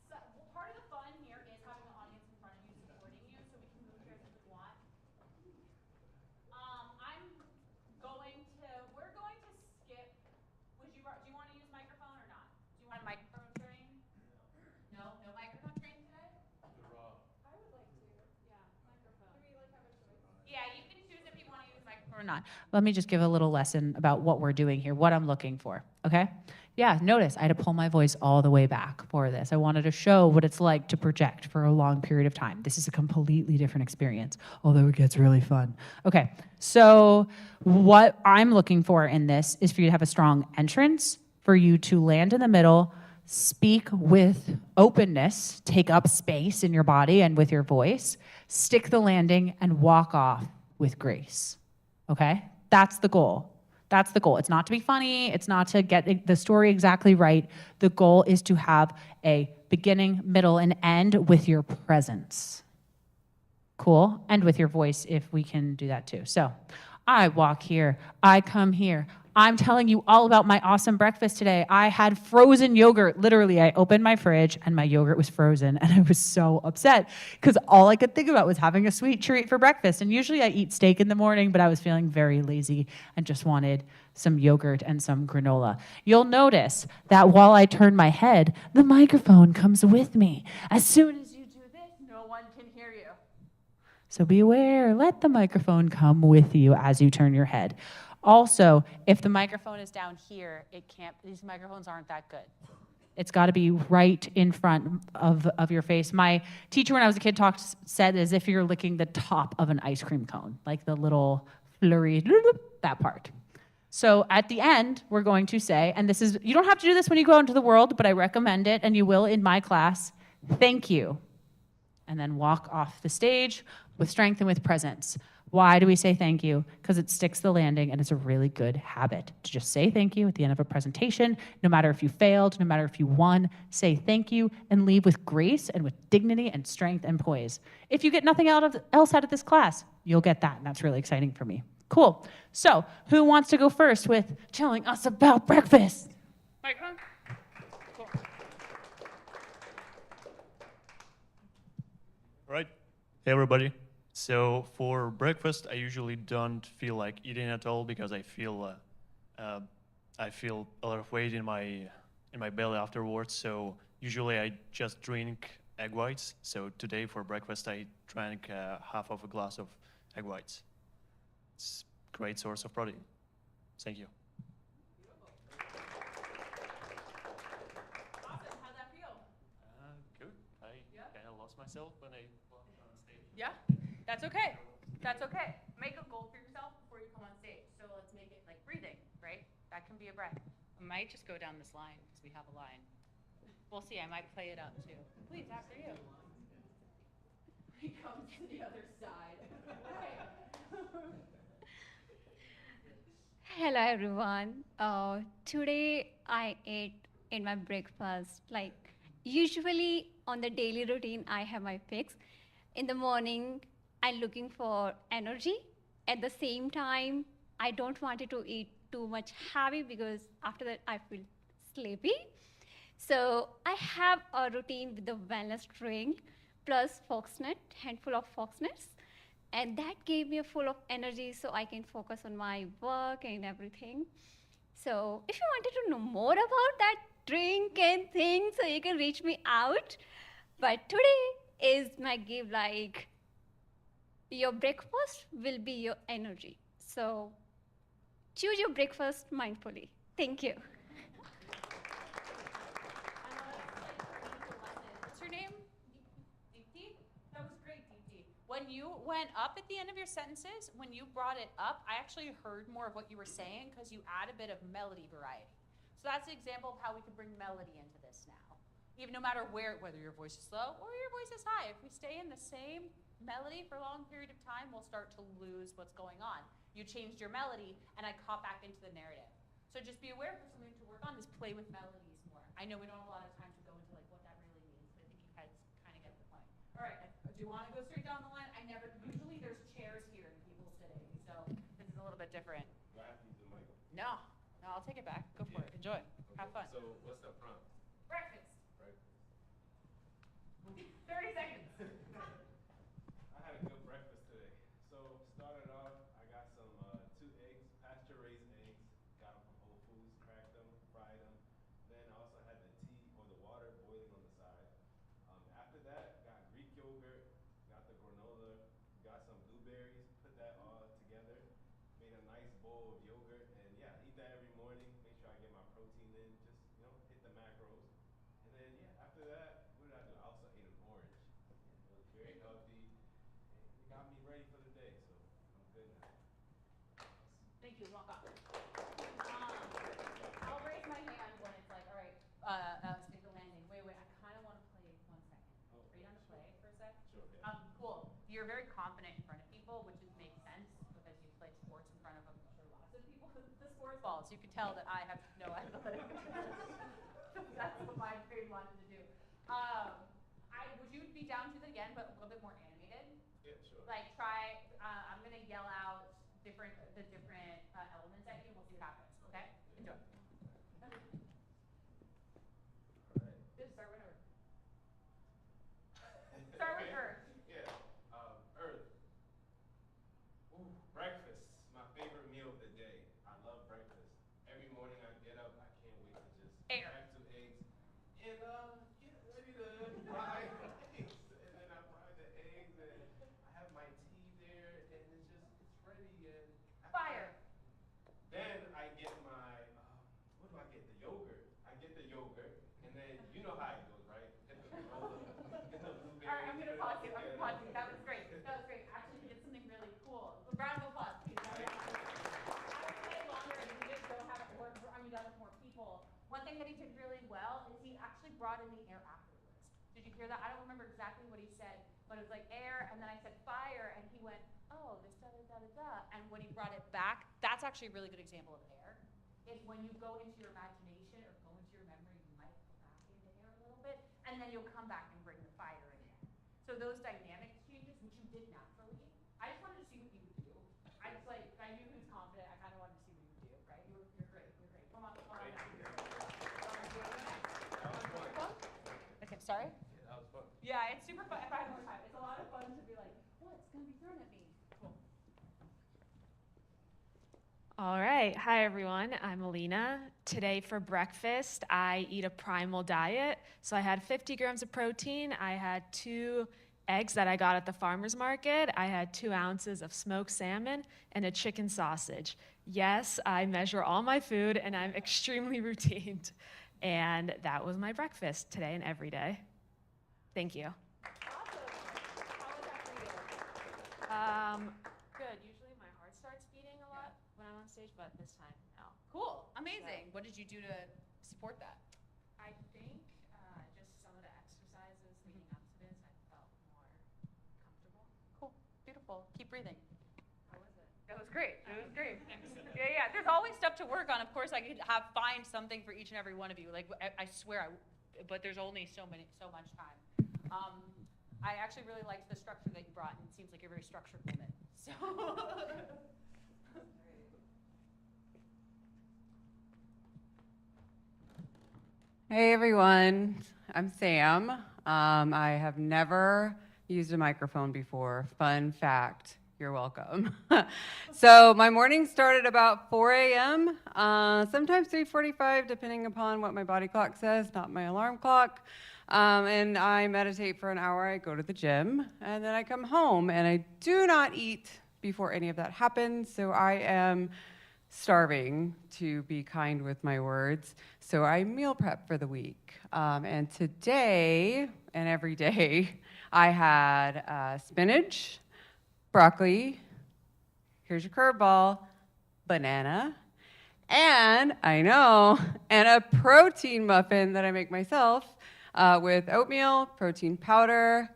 [SPEAKER 1] So part of the fun here is having the audience in front of you supporting you, so we can move chairs if we want. We're going to skip. Do you want to use microphone or not? Do you want a microphone train? No microphone train today?
[SPEAKER 3] I would like to.
[SPEAKER 1] Yeah, microphone.
[SPEAKER 3] Do we like have a choice?
[SPEAKER 1] Yeah, you can choose if you want to use microphone or not. Let me just give a little lesson about what we're doing here, what I'm looking for, okay? Yeah, notice I had to pull my voice all the way back for this. I wanted to show what it's like to project for a long period of time. This is a completely different experience, although it gets really fun. Okay, so what I'm looking for in this is for you to have a strong entrance, for you to land in the middle, speak with openness, take up space in your body and with your voice, stick the landing, and walk off with grace, okay? That's the goal. That's the goal. It's not to be funny. It's not to get the story exactly right. The goal is to have a beginning, middle, and end with your presence. Cool? And with your voice, if we can do that too. So I walk here. I come here. I'm telling you all about my awesome breakfast today. I had frozen yogurt. Literally, I opened my fridge and my yogurt was frozen, and I was so upset because all I could think about was having a sweet treat for breakfast. And usually I eat steak in the morning, but I was feeling very lazy and just wanted some yogurt and some granola. You'll notice that while I turn my head, the microphone comes with me. As soon as you do this, no one can hear you. So be aware, let the microphone come with you as you turn your head. Also, if the microphone is down here, these microphones aren't that good. It's got to be right in front of your face. My teacher, when I was a kid, said as if you're licking the top of an ice cream cone, like the little flurry, that part. So at the end, we're going to say, and this is, you don't have to do this when you go out into the world, but I recommend it, and you will in my class, thank you. And then walk off the stage with strength and with presence. Why do we say thank you? Because it sticks the landing, and it's a really good habit to just say thank you at the end of a presentation. No matter if you failed, no matter if you won, say thank you and leave with grace and with dignity and strength and poise. If you get nothing else out of this class, you'll get that, and that's really exciting for me. Cool. So who wants to go first with telling us about breakfast? Microphone? Cool.
[SPEAKER 8] All right. Hey, everybody. So for breakfast, I usually don't feel like eating at all because I feel a lot of weight in my belly afterwards. So usually I just drink egg whites. So today for breakfast I drank half of a glass of egg whites. It's a great source of protein. Thank you.
[SPEAKER 1] Awesome. How'd that feel?
[SPEAKER 8] Good. I
[SPEAKER 1] Yeah?
[SPEAKER 8] kind of lost myself when I walked on stage.
[SPEAKER 1] Yeah? That's okay. That's okay. Make a goal for yourself before you come on stage. So let's make it like breathing, right? That can be a breath. I might just go down this line because we have a line. We'll see. I might play it up too. Please, after you. He comes to the other side.
[SPEAKER 9] Hello everyone. Today I ate in my breakfast. Like usually on the daily routine, I have my fix. In the morning, I'm looking for energy. At the same time, I don't want it to eat too much heavy because after that I feel sleepy. So I have a routine with the wellness drink plus foxnut, handful of foxnuts, and that gave me a full of energy so I can focus on my work and everything. So if you wanted to know more about that drink and things, so you can reach me out. But today is my give, like your breakfast will be your energy. So choose your breakfast mindfully. Thank you.
[SPEAKER 1] What's your name? Deepti? That was great, Deepti. When you went up at the end of your sentences, when you brought it up, I actually heard more of what you were saying because you add a bit of melody variety. So that's an example of how we can bring melody into this now. Even no matter whether your voice is low or your voice is high, if we stay in the same melody for a long period of time, we'll start to lose what's going on. You changed your melody, and I caught back into the narrative. So just be aware for something to work on is play with melodies more. I know we don't have a lot of time to go into like what that really means, but I think you guys kind of get the point. All right, do you want to go straight down the line? Usually there's chairs here and people sitting, so this is a little bit different.
[SPEAKER 4] Do I have to use the mic?
[SPEAKER 1] No, I'll take it back. Go for it. Enjoy.
[SPEAKER 4] Okay.
[SPEAKER 1] Have fun.
[SPEAKER 4] So what's the prompt?
[SPEAKER 1] Breakfast.
[SPEAKER 4] Breakfast.
[SPEAKER 1] 30 seconds.
[SPEAKER 4] I had a good breakfast today. So started off, I got some 2 eggs, pasture-raised eggs. Got them from Whole Foods, cracked them, fried them. Then I also had the tea or the water boiling on the side. After that, got Greek yogurt, got the granola, got some blueberries, put that all together, made a nice bowl of yogurt, and yeah, eat that every morning. Make sure I get my protein in, just hit the macros. And then yeah, after that, what did I do? I also ate an orange. Yeah, it was very healthy, and it got me ready for the day, so I'm good now.
[SPEAKER 1] Thank you. Walk up. I'll raise my hand when it's like, all right, stick the landing. Wait, I kind of want to play 1 second.
[SPEAKER 4] Oh,
[SPEAKER 1] Are you down to play for a sec?
[SPEAKER 4] Sure, yeah.
[SPEAKER 1] Cool. You're very confident in front of people, which makes sense because you play sports in front of, I'm sure, lots of people with the sports balls. You can tell that I have no athletic. That's what my brain wanted to do. Would you be down to it again, but a little bit more animated?
[SPEAKER 4] Yeah, sure.
[SPEAKER 1] Like try, I'm gonna yell out the different elements at you and we'll see what happens, okay? Enjoy.
[SPEAKER 4] All right.
[SPEAKER 1] Just start whenever. Start with Earth.
[SPEAKER 4] Yeah. Earth. Ooh, breakfast. My favorite meal of the day. I love breakfast. Every morning I get up, I can't wait to just
[SPEAKER 1] Air.
[SPEAKER 4] crack 2 eggs and get ready to fry eggs. And then I fry the eggs and I have my tea there and it's ready and after
[SPEAKER 1] Fire.
[SPEAKER 4] Then I get my what do I get? The yogurt. I get the yogurt and then you know how it goes, right? Get the granola, get the blueberries.
[SPEAKER 1] All right, I'm gonna pause you.
[SPEAKER 4] Yeah.
[SPEAKER 1] That was great. Actually, we did something really cool. A round of applause, please. I would say longer and we just don't have it work. I'm done with more people. One thing that he did really well is he actually brought in the air afterwards. Did you hear that? I don't remember exactly what he said, but it was like air, and then I said fire, and he went, oh, this da-da-da-da-da. And when he brought it back, that's actually a really good example of air. Is when you go into your imagination or go into your memory, you might go back into air a little bit, and then you'll come back and bring the fire in again. So those dynamic changes, which you did naturally, I just wanted to see what you would do. I knew he was confident. I kind of wanted to see what you would do, right? You're great. You're great. Come on.
[SPEAKER 4] Thank you.
[SPEAKER 1] Okay, sorry?
[SPEAKER 4] Yeah, that was fun.
[SPEAKER 1] Yeah, it's super fun. If I had more time, it's a lot of fun to be like, what's going to be thrown
[SPEAKER 10] All right. Hi, everyone. I'm Alina. Today for breakfast, I eat a primal diet. So I had 50 grams of protein. I had 2 eggs that I got at the farmer's market. I had 2 ounces of smoked salmon and a chicken sausage. Yes, I measure all my food, and I'm extremely routined. And that was my breakfast today and every day. Thank you. Good. Usually my heart starts beating a lot when I'm on stage, but this time, no.
[SPEAKER 1] Cool. Amazing. What did you do to support that?
[SPEAKER 10] I think just some of the exercises leading up to this, I felt more comfortable.
[SPEAKER 1] Cool. Beautiful. Keep breathing.
[SPEAKER 10] How was it?
[SPEAKER 1] That was great. It was great. Yeah. There's always stuff to work on. Of course, I could find something for each and every one of you. Like I swear, but there's only so much time. I actually really liked the structure that you brought, and it seems like you're a very structured woman. So.
[SPEAKER 11] Hey everyone, I'm Sam. I have never used a microphone before. Fun fact, you're welcome. So my morning started about 4 a.m., sometimes 3:45, depending upon what my body clock says, not my alarm clock. And I meditate for an hour, I go to the gym, and then I come home, and I do not eat before any of that happens, so I am starving, to be kind with my words. So I meal prep for the week. And today, and every day, I had spinach, broccoli, here's your curveball, banana, and a protein muffin that I make myself with oatmeal, protein powder,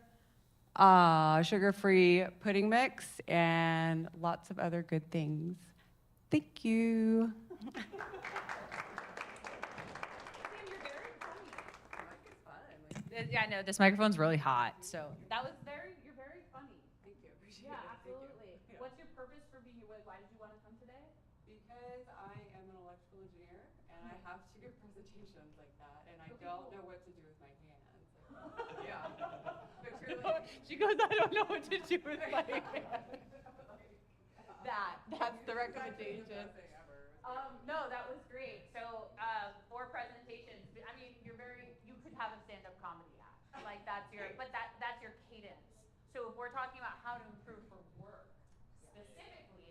[SPEAKER 11] sugar-free pudding mix, and lots of other good things. Thank you.
[SPEAKER 1] Sam, you're very funny. It's fun. Yeah, I know this microphone's really hot, so you're very funny.
[SPEAKER 11] Thank you. Appreciate
[SPEAKER 1] Yeah,
[SPEAKER 11] it.
[SPEAKER 1] absolutely.
[SPEAKER 11] Thank you.
[SPEAKER 1] What's your purpose for being awake? Why did you want to come today?
[SPEAKER 11] Because I am an electrical engineer and I have to give presentations like that, and I
[SPEAKER 1] Okay,
[SPEAKER 11] don't
[SPEAKER 1] cool.
[SPEAKER 11] know what to do with my hands. Yeah. But really,
[SPEAKER 1] She goes, I don't know what to do with my hands. That's the recommendation. No, that was great. So for presentations, I mean, you could have a stand-up comedy act. Like that's your cadence. So if we're talking about how to improve for work specifically,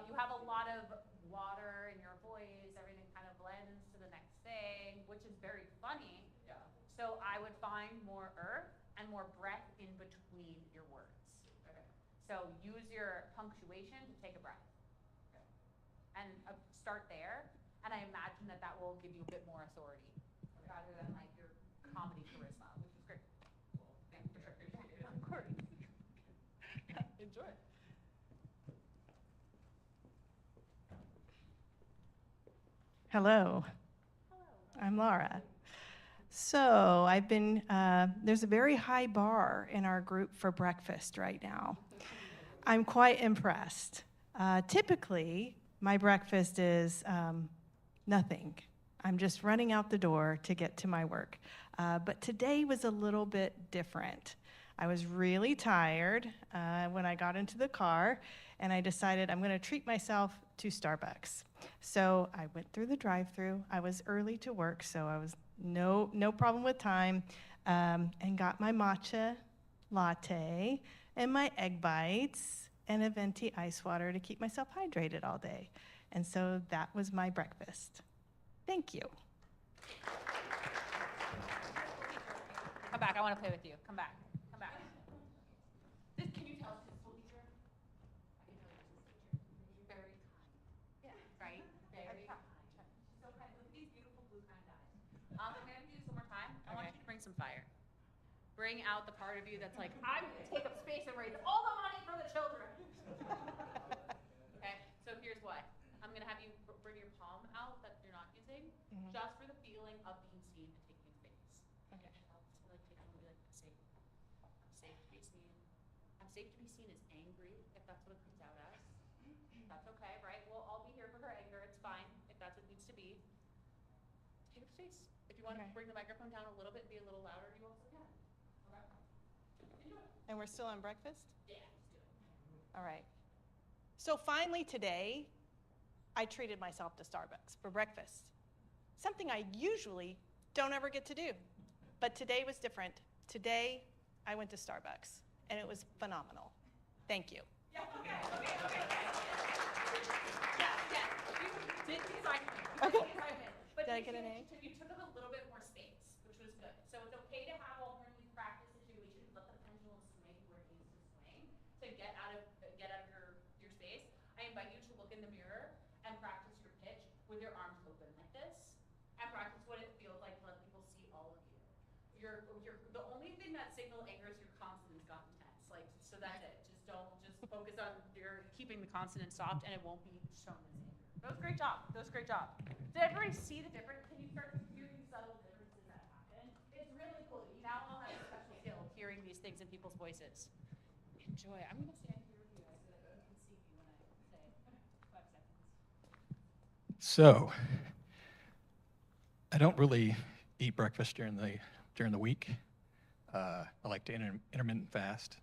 [SPEAKER 1] you have a lot of water in your voice, everything kind of blends to the next thing, which is very funny.
[SPEAKER 11] yeah.
[SPEAKER 1] So I would find more earth and more breath in between your words.
[SPEAKER 11] Okay.
[SPEAKER 1] So use your punctuation to take a breath.
[SPEAKER 11] Okay.
[SPEAKER 1] And start there, and I imagine that will give you a bit more authority rather than like your comedy charisma, which is great.
[SPEAKER 11] Well, thank you. I appreciate it.
[SPEAKER 1] Of course. Enjoy.
[SPEAKER 3] Hello. I'm Laura. So I've been, there's a very high bar in our group for breakfast right now. I'm quite impressed. Typically, my breakfast is nothing. I'm just running out the door to get to my work. But today was a little bit different. I was really tired when I got into the car, and I decided I'm going to treat myself to Starbucks. So I went through the drive-thru. I was early to work, so I was no problem with time, and got my matcha latte and my egg bites and a venti ice water to keep myself hydrated all day. And so that was my breakfast. Thank you.
[SPEAKER 1] Come back. I want to play with you. Come back. Come back. Can you tell us who's the school teacher? I can tell you who's the teacher. Very kind. Yeah. Right? Very kind. She's so kind. Look at these beautiful blue kind eyes. I'm going to do this one more time. I want you to bring some fire. Bring out the part of you that's like, I'm going to take up space and raise all the money for the children. Okay? So here's what. I'm going to have you bring your palm out that you're not using, just for the feeling of being seen and taking space.
[SPEAKER 3] Okay.
[SPEAKER 1] It helps to like take on be like safe. I'm safe to be seen. I'm safe to be seen as angry if that's what it comes out as. That's okay, right? We'll all be here for her anger. It's fine if that's what it needs to be. Take up space. If you want to bring the microphone down a little bit and be a little louder, you also can. Okay. Enjoy.
[SPEAKER 3] And we're still on breakfast?
[SPEAKER 1] Yeah, let's do it.
[SPEAKER 3] All right. So finally today, I treated myself to Starbucks for breakfast. Something I usually don't ever get to do. But today was different. Today, I went to Starbucks, and it was phenomenal. Thank you.
[SPEAKER 1] Yeah, okay. Yeah. You did the assignment.
[SPEAKER 3] Okay.
[SPEAKER 1] But
[SPEAKER 3] Did I get an A?
[SPEAKER 1] You took up a little bit more space, which was good. So it's okay to have alternative practice situations. Let the pendulum swing where it needs to swing to get out of your space. I invite you to look in the mirror and practice your pitch with your arms open like this, and practice what it feels like to let people see all of you. The only thing that signal anger is your consonants got intense. Like, so that's it. Just focus on your keeping the consonant soft, and it won't be shown as anger. That was a great job. Did everybody see the difference? Can you start to hear these subtle differences that happen? It's really cool. You now all have a special skill of hearing these things in people's voices. Enjoy. I'm going to stand here with you guys so that you can see me when I say 5 seconds.
[SPEAKER 12] So, I don't really eat breakfast during the week. I like to intermittent fast.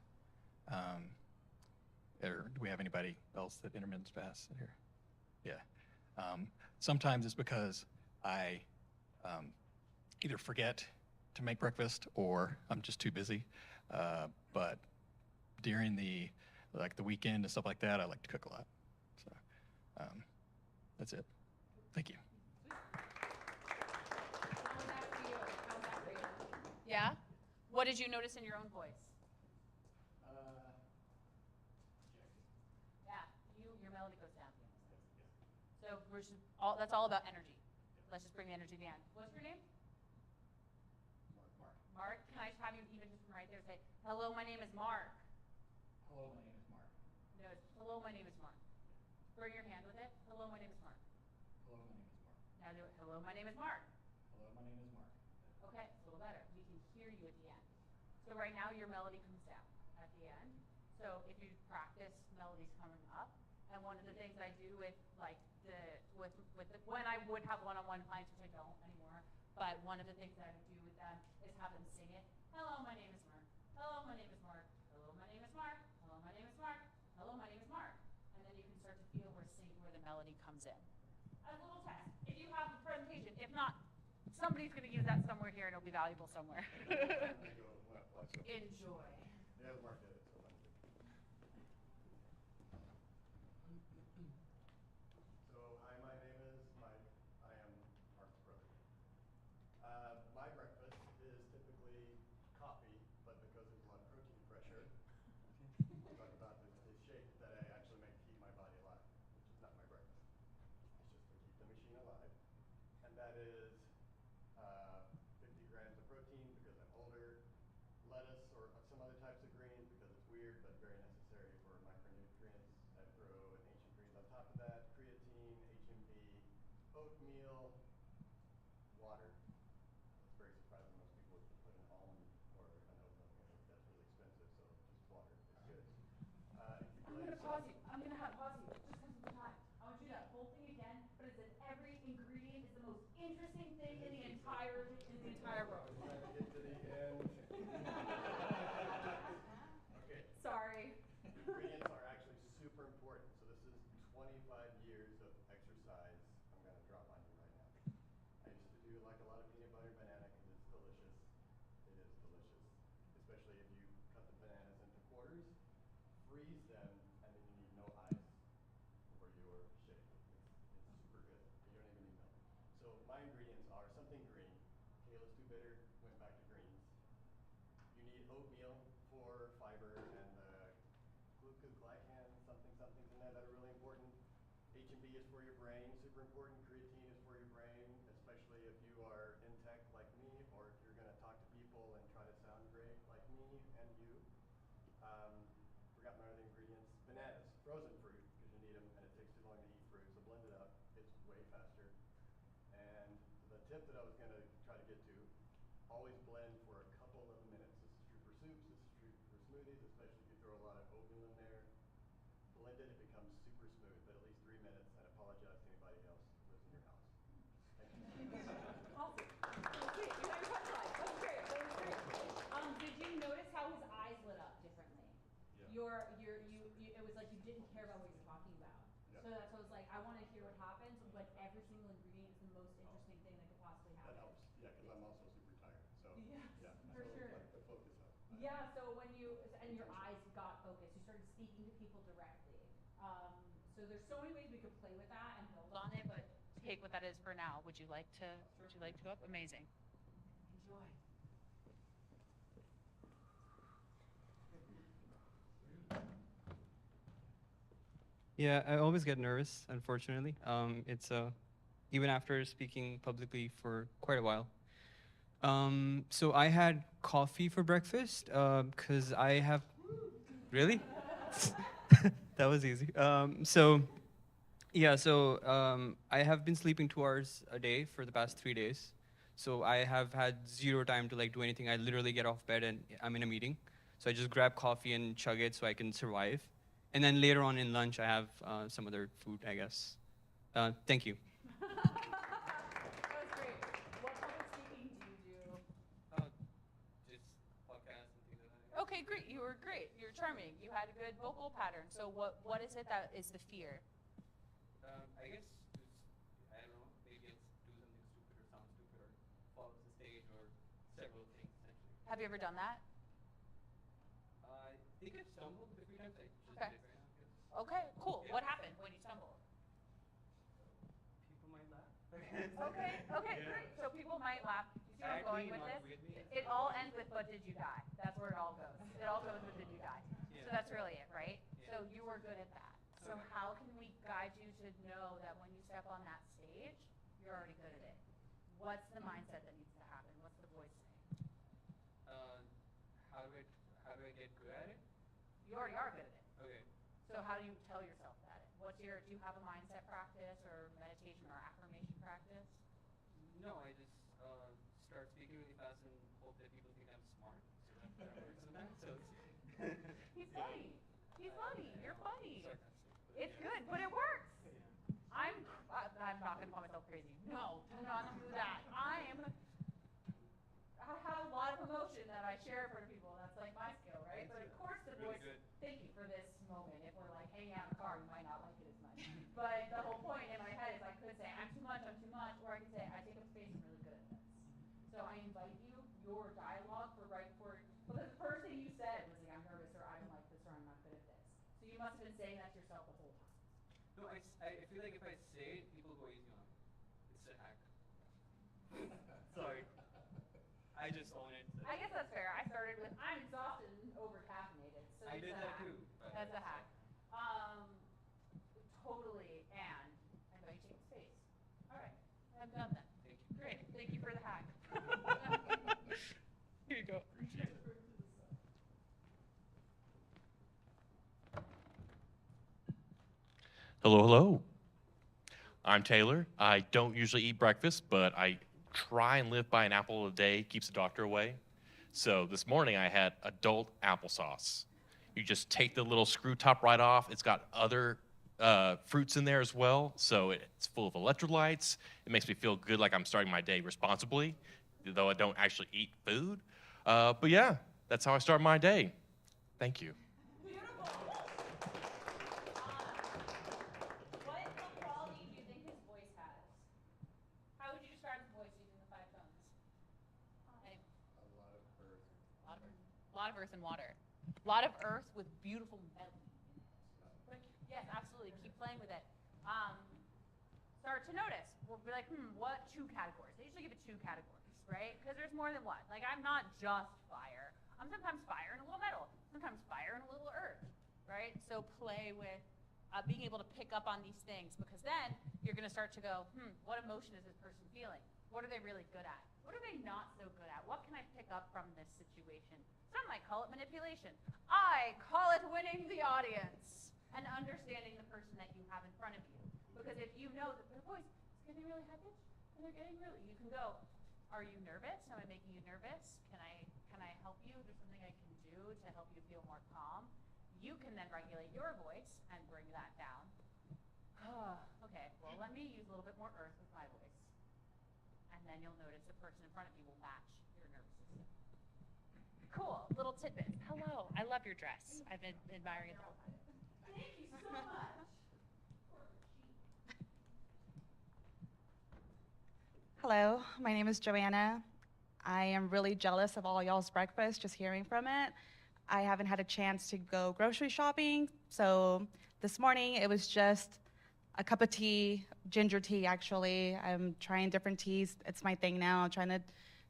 [SPEAKER 12] Or do we have anybody else that intermittent fasts in here? Yeah. Sometimes it's because I either forget to make breakfast or I'm just too busy. But during the weekend and stuff like that, I like to cook a lot. So that's it. Thank you.
[SPEAKER 1] Yeah? What did you notice in your own voice? Yeah, your melody goes down. So that's all about energy. Let's just bring the energy to the end. What's your name? Mark. Can I have you even just from right there say, hello, my name is Mark.
[SPEAKER 13] Hello, my name is Mark.
[SPEAKER 1] No, hello, my name is Mark. Bring your hand with it. Hello, my name is Mark.
[SPEAKER 13] Hello, my name is Mark.
[SPEAKER 1] Now do it. Hello, my name is Mark.
[SPEAKER 13] Hello, my name is Mark.
[SPEAKER 1] Okay, it's a little better. We can hear you at the end. So right now your melody comes down at the end. So if you practice melodies coming up, and one of the things I do with when I would have one-on-one clients, which I don't anymore, but one of the things that I would do with them is have them sing it. Hello, my name is Mark. Hello, my name is Mark. Hello, my name is Mark. Hello, my name is Mark. Hello, my name is Mark. And then you can start to feel where the melody comes in. As a little test, if you have the presentation, if not, somebody's going to use that somewhere here and it'll be valuable somewhere. Enjoy.
[SPEAKER 7] Yeah, Mark did it, so thank you. So, hi, my name is Mike. I am Mark's brother. My breakfast is typically coffee, but because there's a lot of protein pressure, I'll talk about this shake that I actually make to keep my body alive, which is not my breakfast. It's just to keep the machine alive. And that is 50 grams of protein because I'm older, lettuce or some other types of greens because it's weird but very necessary for micronutrients. I throw an ancient greens on top of that, creatine, HMB, oatmeal, water. It's very surprising most people would put an almond or an oat milk in it. That's really expensive, so just water is good.
[SPEAKER 1] I'm going to pause you. I'm going to pause you just because of the time. I want you to do that whole thing again, but it's that every ingredient is the most interesting thing in the entire world.
[SPEAKER 7] We're trying to get to the end. Okay.
[SPEAKER 1] Sorry.
[SPEAKER 7] Ingredients are actually super important. So this is 25 years of exercise I'm going to drop on you right now. I used to do like a lot of peanut butter and banana because it's delicious. It is delicious, especially if you cut the bananas into quarters, freeze them, and then you need no ice for your shake. It's super good. You don't even need milk. So my ingredients are something green. Kale is too bitter, went back to greens. You need oatmeal for fiber and glucoglycan, something's in there that are really important. HMB is for your brain, super important. Creatine is for your brain, especially if you are in tech like me, or if you're going to talk to people and try to sound great like me and you. Forgot my other ingredients. Bananas, frozen fruit, because you need them, and it takes too long to eat fruit, so blend it up. It's way faster. And the tip that I was going to try to get to, always blend for a couple of minutes. This is true for soups, this is true for smoothies, especially if you throw a lot of oatmeal in there. Blend it becomes super smooth, but at least 3 minutes, and apologize to anybody else who lives in your house. Thank you.
[SPEAKER 1] Awesome. Okay, you got your punchline. That was great. Did you notice how his eyes lit up differently?
[SPEAKER 7] Yeah.
[SPEAKER 1] It was like you didn't care about what you were talking about.
[SPEAKER 7] Yeah.
[SPEAKER 1] So that's what I was like, I want to hear what Yeah, so when you, and your eyes got focused, you started speaking to people directly. So there's so many ways we could play with that and build on it, but take what that is for now. Would you like to go up? Amazing. Enjoy.
[SPEAKER 14] Yeah, I always get nervous, unfortunately. It's even after speaking publicly for quite a while. So I had coffee for breakfast because I have. Really? That was easy. I have been sleeping 2 hours a day for the past 3 days. So I have had zero time to like do anything. I literally get off bed and I'm in a meeting. So I just grab coffee and chug it so I can survive. And then later on in lunch, I have some other food, I guess. Thank you.
[SPEAKER 1] That was great. What public speaking do you do?
[SPEAKER 14] Just podcasts and things like that.
[SPEAKER 1] Okay, great. You were great. You're charming. You had a good vocal pattern. So what is it that is the fear?
[SPEAKER 14] I guess I don't know. Maybe it's do something stupid or sound stupid or fall off the stage or several things essentially.
[SPEAKER 1] Have you ever done that?
[SPEAKER 14] I think I've stumbled a few times. I just
[SPEAKER 1] Okay.
[SPEAKER 14] did it right now.
[SPEAKER 1] Okay, cool. What happened when you stumbled?
[SPEAKER 14] People might laugh.
[SPEAKER 1] Okay,
[SPEAKER 14] Yeah.
[SPEAKER 1] great. So people might laugh. You see where I'm going with this? It all ends with, but did you die? That's where it all goes. It all goes with, did you die? So that's really it, right? So you were good at that. So how can we guide you to know that when you step on that stage, you're already good at it? What's the mindset that needs to happen? What's the voice saying?
[SPEAKER 14] How do I get good at it?
[SPEAKER 1] You already are good at it.
[SPEAKER 14] Okay.
[SPEAKER 1] So how do you tell yourself that? Do you have a mindset practice or meditation or affirmation practice?
[SPEAKER 14] No, I just start speaking really fast and hope that people think I'm smart. So that works sometimes. So
[SPEAKER 1] He's funny. He's funny. You're funny. It's good, but it works. I'm not going to call myself crazy. No, do not do that. I have a lot of emotion that I share in front of people. That's like my skill, right? But of course the voice, thank you for this moment. If we're like hanging out in the car, you might not like it as much. But the whole point in my head is I could say, I'm too much, or I could say, I take up space, I'm really good at this. So I invite you, your dialogue because the first thing you said was like, I'm nervous, or I don't like this, or I'm not good at this. So you must have been saying that to yourself the whole time.
[SPEAKER 14] no, I feel like if I say it, people go easy on me. It's a hack. Sorry. I just own it.
[SPEAKER 1] I guess that's fair. I started with, I'm exhausted and over-caffeinated. So
[SPEAKER 14] I
[SPEAKER 1] it's
[SPEAKER 14] did
[SPEAKER 1] a
[SPEAKER 14] that
[SPEAKER 1] hack.
[SPEAKER 14] too.
[SPEAKER 1] That's a hack. Totally, and I know you take space. All right, I'm done then.
[SPEAKER 14] Thank you.
[SPEAKER 1] Great, thank you for the hack.
[SPEAKER 14] Here you go.
[SPEAKER 2] Hello, hello. I'm Taylor. I don't usually eat breakfast, but I try and live by an apple a day, keeps the doctor away. So this morning I had adult applesauce. You just take the little screw top right off. It's got other fruits in there as well, so it's full of electrolytes. It makes me feel good, like I'm starting my day responsibly, though I don't actually eat food. But yeah, that's how I start my day. Thank you.
[SPEAKER 1] Beautiful. What quality do you think his voice has? How would you describe his voice using the 5 tones?
[SPEAKER 7] A lot of earth.
[SPEAKER 1] A lot of earth and water. A lot of earth with beautiful melody in it. Yes, absolutely. Keep playing with it. Start to notice. We'll be like, what 2 categories? They usually give it 2 categories, right? Because there's more than one. Like, I'm not just fire. I'm sometimes fire and a little metal. Sometimes fire and a little earth, right? So play with being able to pick up on these things, because then you're going to start to go, what emotion is this person feeling? What are they really good at? What are they not so good at? What can I pick up from this situation? Some might call it manipulation. I call it winning the audience and understanding the person that you have in front of you. Because if you know that their voice is getting really high pitched and they're getting really, you can go, are you nervous? Am I making you nervous? Can I help you? Is there something I can do to help you feel more calm? You can then regulate your voice and bring that down. Okay, well, let me use a little bit more earth with my voice. And then you'll notice the person in front of you will match your nervous system. Cool, little tidbit. Hello, I love your dress. I've been admiring it the whole time. Thank you so much.
[SPEAKER 15] Hello, my name is Joanna. I am really jealous of all y'all's breakfast, just hearing from it. I haven't had a chance to go grocery shopping, so this morning it was just a cup of tea, ginger tea actually. I'm trying different teas. It's my thing now. I'm trying to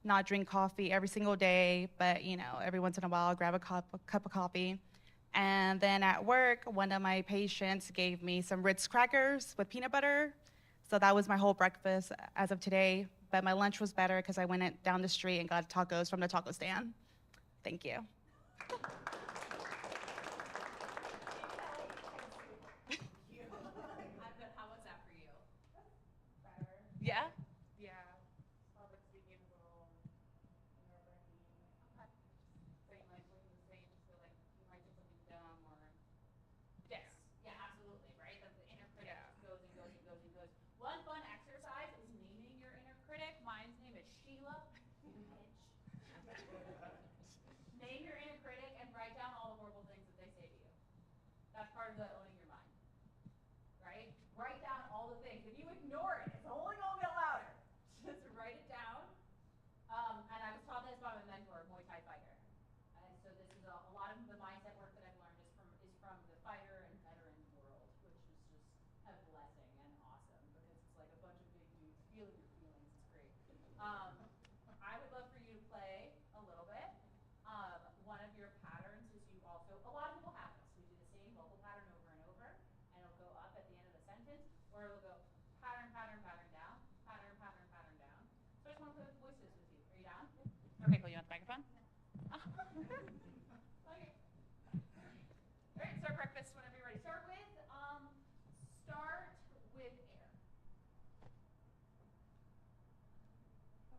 [SPEAKER 15] not drink coffee every single day, but you know, every once in a while I'll grab a cup of coffee. And then at work, one of my patients gave me some Ritz crackers with peanut butter. So that was my whole breakfast as of today. But my lunch was better because I went down the street and got tacos from the taco stand. Thank you.
[SPEAKER 1] How was that for you?
[SPEAKER 15] Better.
[SPEAKER 1] Yeah?
[SPEAKER 15] Yeah. Public speaking is a little nerve-wracking.
[SPEAKER 1] Okay.
[SPEAKER 15] Saying like what you say, just feel like you might say something dumb or.
[SPEAKER 1] Yes. Yeah, absolutely, right? The inner critic just goes and goes and goes and goes. One fun exercise is naming your inner critic. Mine's name is Sheila. Name your inner critic and write down all the horrible things that they say to you. That's part of the owning your mind. Right? Write down all the things. If you ignore it, it's only going to get louder. Just write it down. And I was taught this by my mentor, a Muay Thai fighter. And so this is a lot of the mindset work that I've learned is from the fighter and veteran world, which is just a blessing and awesome because it's like a bunch of big dudes feeling your feelings. It's great. I would love for you to play a little bit. One of your patterns is you also, a lot of people have this. We do the same vocal pattern over and over, and it'll go up at the end of the sentence, or it'll go pattern, pattern, pattern down, pattern, pattern, pattern down. So I just want to play with voices with you. Are you down? Okay, cool. You want the microphone? Okay. All right, start breakfast whenever you're ready. Start with air.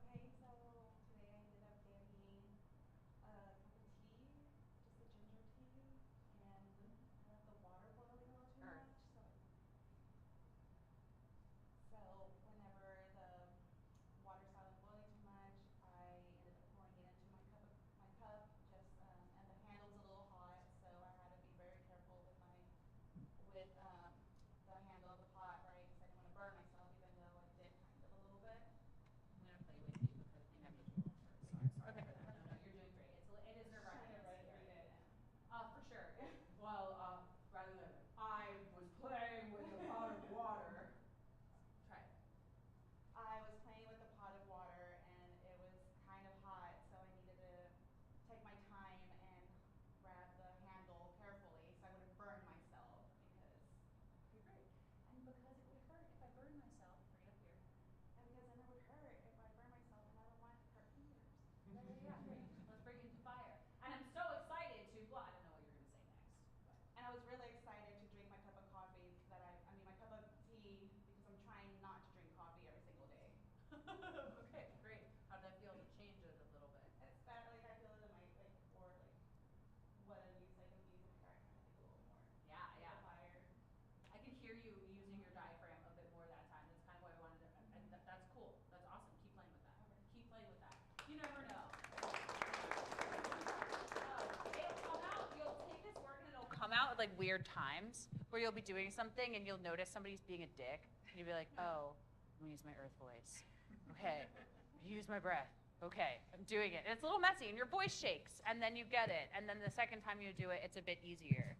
[SPEAKER 15] Okay, so today I ended up getting a cup of tea, just a ginger tea, and I left the water boiling a little too much. So whenever the water started boiling too much, I ended up pouring it into my cup. Just and the handle was a little hot, so I had to be very careful with the handle of the pot, right? Because I didn't want to burn myself, even though I did kind of a little bit.
[SPEAKER 1] I'm going to play with you because inevitably will hurt. Sorry for that. No, you're doing great. It is nerve-wracking.
[SPEAKER 15] Read it.
[SPEAKER 1] For sure. Well, rather than I was playing with a pot of water. Try it.
[SPEAKER 15] I was playing with a pot of water and it was kind of hot, so I needed to take my time and grab the handle carefully so I wouldn't burn myself because.
[SPEAKER 1] Okay, great. And because it would hurt if I burn myself, right up here.
[SPEAKER 15] And because then it would hurt if I burn myself and I don't want hurt fingers.
[SPEAKER 1] Yeah, great. Let's bring it to fire. And I'm so excited to, well, I don't know what you're going to say next. But.
[SPEAKER 15] And I was really excited to drink my cup of coffee my cup of tea because I'm trying not to drink coffee every single day.
[SPEAKER 1] Okay, great. How did that feel to change it a little bit?
[SPEAKER 15] It's better, like I feel it in my, what I use, I'm using my diaphragm, I think, a little more.
[SPEAKER 1] Yeah.
[SPEAKER 15] Fire.
[SPEAKER 1] I can hear you using your diaphragm a bit more that time. That's kind of what I wanted to, and that's cool. That's awesome. Keep playing with that.
[SPEAKER 15] Okay.
[SPEAKER 1] Keep playing with that. You never know. It'll come out. You'll take this work and it'll come out at like weird times where you'll be doing something and you'll notice somebody's being a dick. And you'll be like, oh, I'm gonna use my earth voice. Okay, use my breath. Okay, I'm doing it. And it's a little messy and your voice shakes and then you get it. And then the second time you do it, it's a bit easier.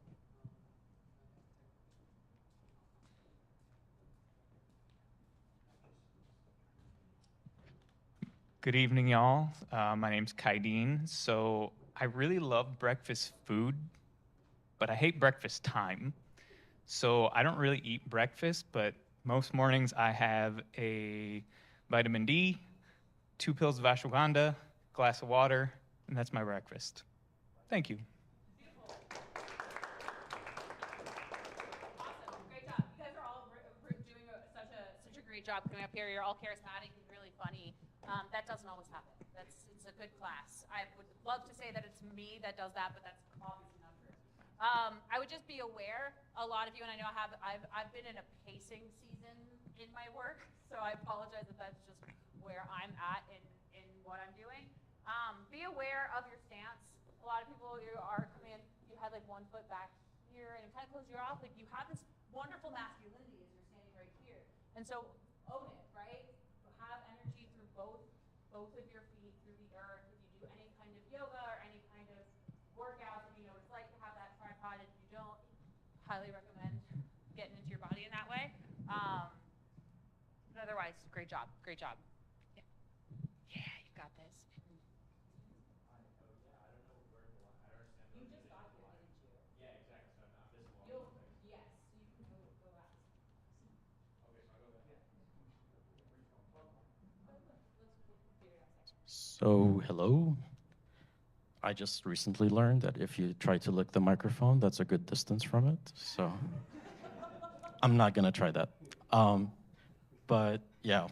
[SPEAKER 16] Good evening, y'all. My name's Kaideen. So I really love breakfast food, but I hate breakfast time. So I don't really eat breakfast, but most mornings I have a vitamin D, 2 pills of ashwagandha, glass of water, and that's my breakfast. Thank you.
[SPEAKER 1] Beautiful. Awesome. Great job. You guys are all doing such a great job coming up here. You're all charismatic and really funny. That doesn't always happen. It's a good class. I would love to say that it's me that does that, but that's obviously not true. I would just be aware, a lot of you, and I know I've been in a pacing season in my work, so I apologize if that's just where I'm at in what I'm doing. Be aware of your stance. A lot of people you are coming in, you had like one foot back here and kind of close your off. Like you have this wonderful masculinity as you're standing right here. And so own it, right? Have energy through both both of your feet through the earth. If you do any kind of yoga or any kind of workout, if you know what it's like to have that tripod. If you don't, highly recommend getting into your body in that way. But otherwise, great job. Great job. Yeah, yeah, you got this. You just got here, didn't you?
[SPEAKER 13] Yeah, exactly. So I'm this long.
[SPEAKER 1] Yes, you can go ask.
[SPEAKER 13] Okay, so I'll go back. Yeah.
[SPEAKER 17] So, hello. I just recently learned that if you try to lick the microphone, that's a good distance from it. So, I'm not gonna try that. But yeah,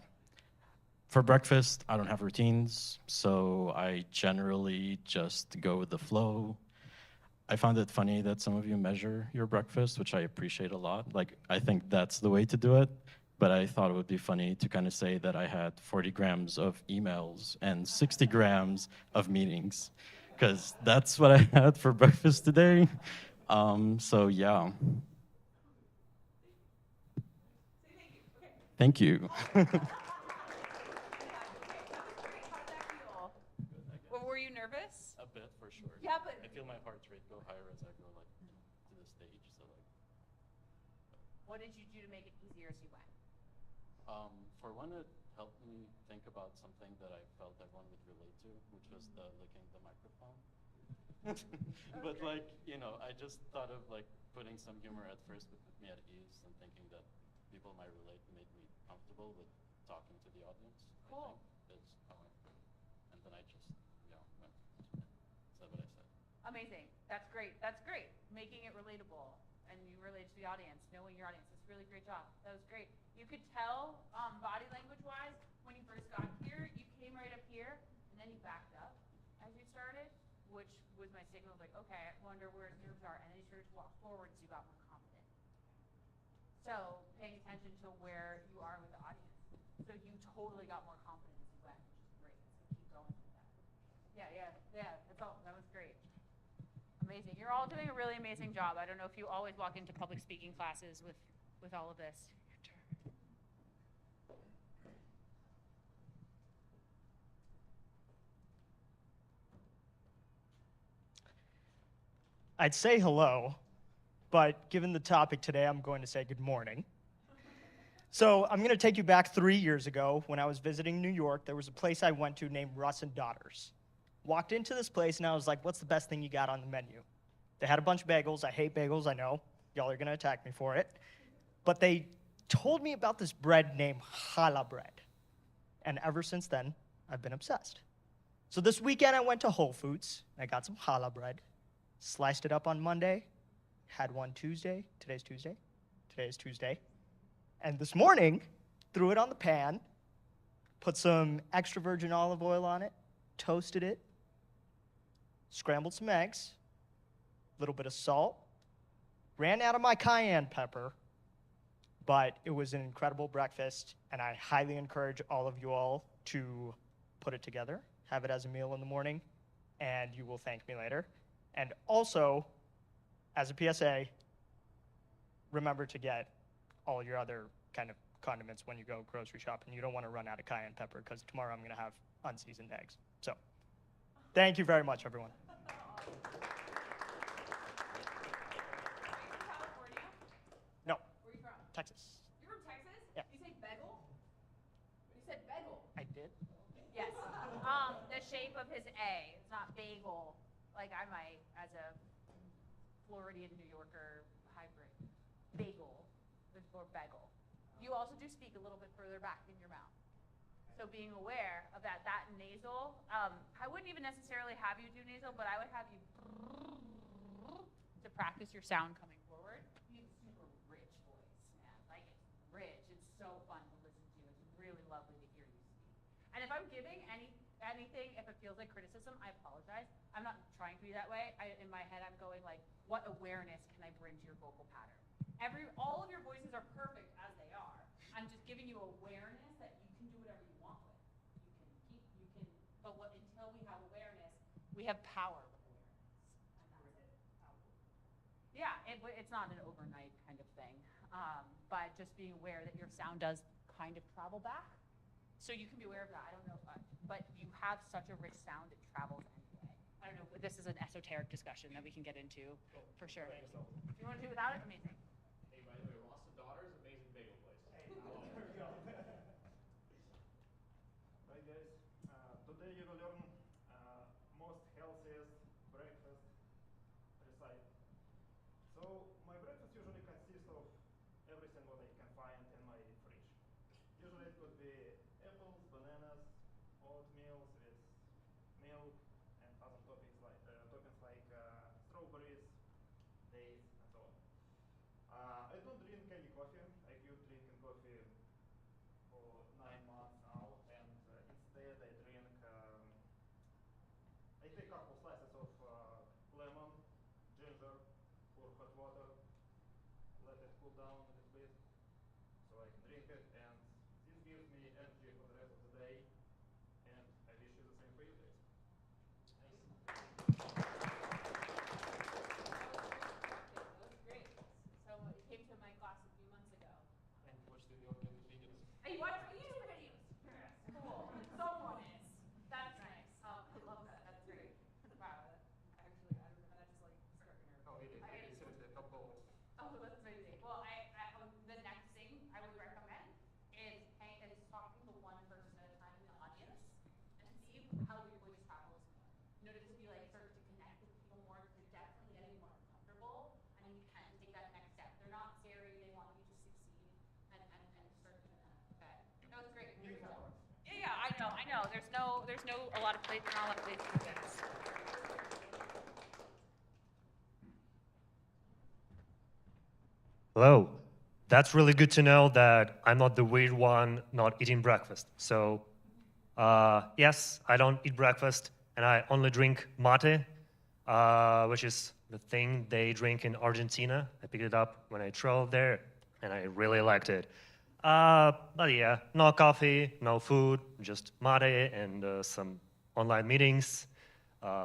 [SPEAKER 17] for breakfast, I don't have routines, so I generally just go with the flow. I found it funny that some of you measure your breakfast, which I appreciate a lot. Like, I think that's the way to do it. But I thought it would be funny to kind of say that I had 40 grams of emails and 60 grams of meetings, because that's what I had for breakfast today. So yeah. Thank you.
[SPEAKER 1] Well, were you nervous?
[SPEAKER 2] A bit, for sure.
[SPEAKER 1] Yeah, but
[SPEAKER 2] I feel my heart rate go higher as I go like to the stage. So like.
[SPEAKER 1] What did you do to make it easier as you went?
[SPEAKER 17] For one, it helped me think about something that I felt everyone would relate to, which was the licking the microphone. But like, you know, I just thought of like putting some humor at first would put me at ease, and thinking that people might relate made me comfortable with talking to the audience.
[SPEAKER 1] Cool.
[SPEAKER 17] I think is how I feel. And then I just, went. Said what I said.
[SPEAKER 1] Amazing. That's great. That's great. Making it relatable and you relate to the audience, knowing your audience. That's really great job. That was great. You could tell body language-wise when you first got here, you came right up here and then you backed up as you started, which was my signal of like, okay, I wonder where his nerves are. And then you started to walk forward so you got more confident. So paying attention to where you are with the audience. So you totally got more confident as you went, which is great. So keep going with that. Yeah. That's all. That was great. Amazing. You're all doing a really amazing job. I don't know if you always walk into public speaking classes with all of this.
[SPEAKER 18] I'd say hello, but given the topic today, I'm going to say good morning. So I'm going to take you back 3 years ago when I was visiting New York. There was a place I went to named Russ and Daughters. Walked into this place and I was like, what's the best thing you got on the menu? They had a bunch of bagels. I hate bagels, I know. Y'all are going to attack me for it. But they told me about this bread named challah bread. And ever since then, I've been obsessed. So this weekend I went to Whole Foods. I got some challah bread. Sliced it up on Monday, had one Tuesday. Today's Tuesday. Today is Tuesday. And this morning, threw it on the pan, put some extra virgin olive oil on it, toasted it, scrambled some eggs, a little bit of salt, ran out of my cayenne pepper, but it was an incredible breakfast, and I highly encourage all of you all to put it together, have it as a meal in the morning, and you will thank me later. And also, as a PSA, remember to get all your other kind of condiments when you go grocery shopping. You don't want to run out of cayenne pepper because tomorrow I'm going to have unseasoned eggs. So, thank you very much, everyone.
[SPEAKER 1] California?
[SPEAKER 18] No,
[SPEAKER 1] Where are you from?
[SPEAKER 18] Texas.
[SPEAKER 1] You're from Texas?
[SPEAKER 18] Yeah.
[SPEAKER 1] You say bagel? You said bagel.
[SPEAKER 18] I did.
[SPEAKER 1] Yes. The shape of his A. It's not bagel. Like I might, as a Floridian New Yorker hybrid. Bagel or bagel. You also do speak a little bit further back in your mouth. So being aware of that nasal, I wouldn't even necessarily have you do nasal, but I would have you to practice your sound coming forward. You have a super rich voice, man. Like it's rich. It's so fun to listen to. It's really lovely to hear you speak. And if I'm giving anything, if it feels like criticism, I apologize. I'm not trying to be that way. In my head, I'm going like, what awareness can I bring to your vocal pattern? All of your voices are perfect as they are. I'm just giving you awareness that you can do whatever you want with. But until we have awareness, we have power with awareness. Yeah, it's not an overnight kind of thing. But just being aware that your sound does kind of travel back. So you can be aware of that. I don't know, but you have such a rich sound, it travels anyway. I don't know, but this is an esoteric discussion that we can get into for sure. If you want to do without it, amazing.
[SPEAKER 13] Hey, by the way, Ross and Daughter's amazing bagel place.
[SPEAKER 7] Hi guys, today you will learn most healthiest breakfast recipe. So my breakfast usually consists of everything what I can find in my fridge. Usually it could be apples, bananas, oatmeal with milk, and other toppings like strawberries, dates, and so on. I don't drink any coffee. I quit drinking coffee for 9 months now, and instead I drink. I take a couple slices of lemon, ginger, pour hot water, let it cool down a little bit, so I can drink it, and this gives me energy for the rest of the day. And I wish you the same for you guys.
[SPEAKER 1] That was great. So it came to my class a few months ago.
[SPEAKER 6] And watch the YouTube videos.
[SPEAKER 1] Hey, you watch the YouTube videos? Cool. So honest. That's nice. I love that. That's great. Wow. Actually, I don't know. That just like struck a nerve.
[SPEAKER 6] Oh, it is. It is seriously a top goal.
[SPEAKER 1] Oh, that's amazing. Well, the next thing I would recommend is talking to one person at a time in the audience and see how your voice travels more. You know, to just be like start to connect with people more, because they're definitely getting more comfortable, and you can take that next step. They're not scary. They want you to succeed and start doing that. Okay. That was great. Great job. Yeah, I know. There's no a lot of places, not a lot of places to do this.
[SPEAKER 19] Hello. That's really good to know that I'm not the weird one not eating breakfast. So, yes, I don't eat breakfast, and I only drink mate, which is the thing they drink in Argentina. I picked it up when I traveled there, and I really liked it. But yeah, no coffee, no food, just mate and some online meetings,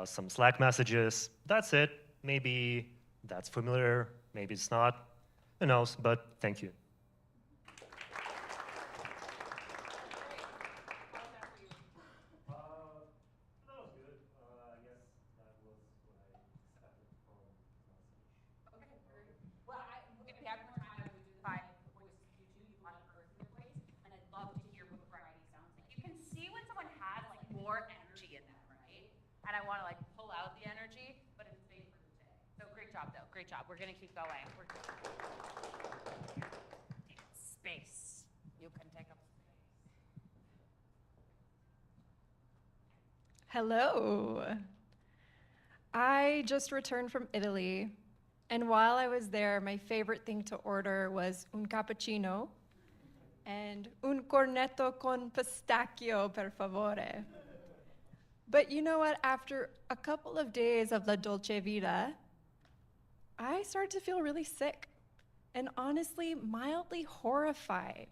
[SPEAKER 19] some Slack messages. That's it. Maybe that's familiar, maybe it's not. Who knows, but thank you.
[SPEAKER 7] That was good. I guess that was when I started from
[SPEAKER 1] Okay, great. Well, if we had more time, I would do the 5 voices to do too. You want to earth in your voice, and I'd love to hear what the variety sounds like. You can see when someone has like more energy in them, right? And I want to like pull out the energy, but it's safe for today. So great job, though. Great job. We're gonna keep going. Space. You can take up space.
[SPEAKER 3] Hello. I just returned from Italy, and while I was there, my favorite thing to order was un cappuccino and un cornetto con pistacchio, per favore. But you know what? After a couple of days of la dolce vita, I started to feel really sick and honestly mildly horrified.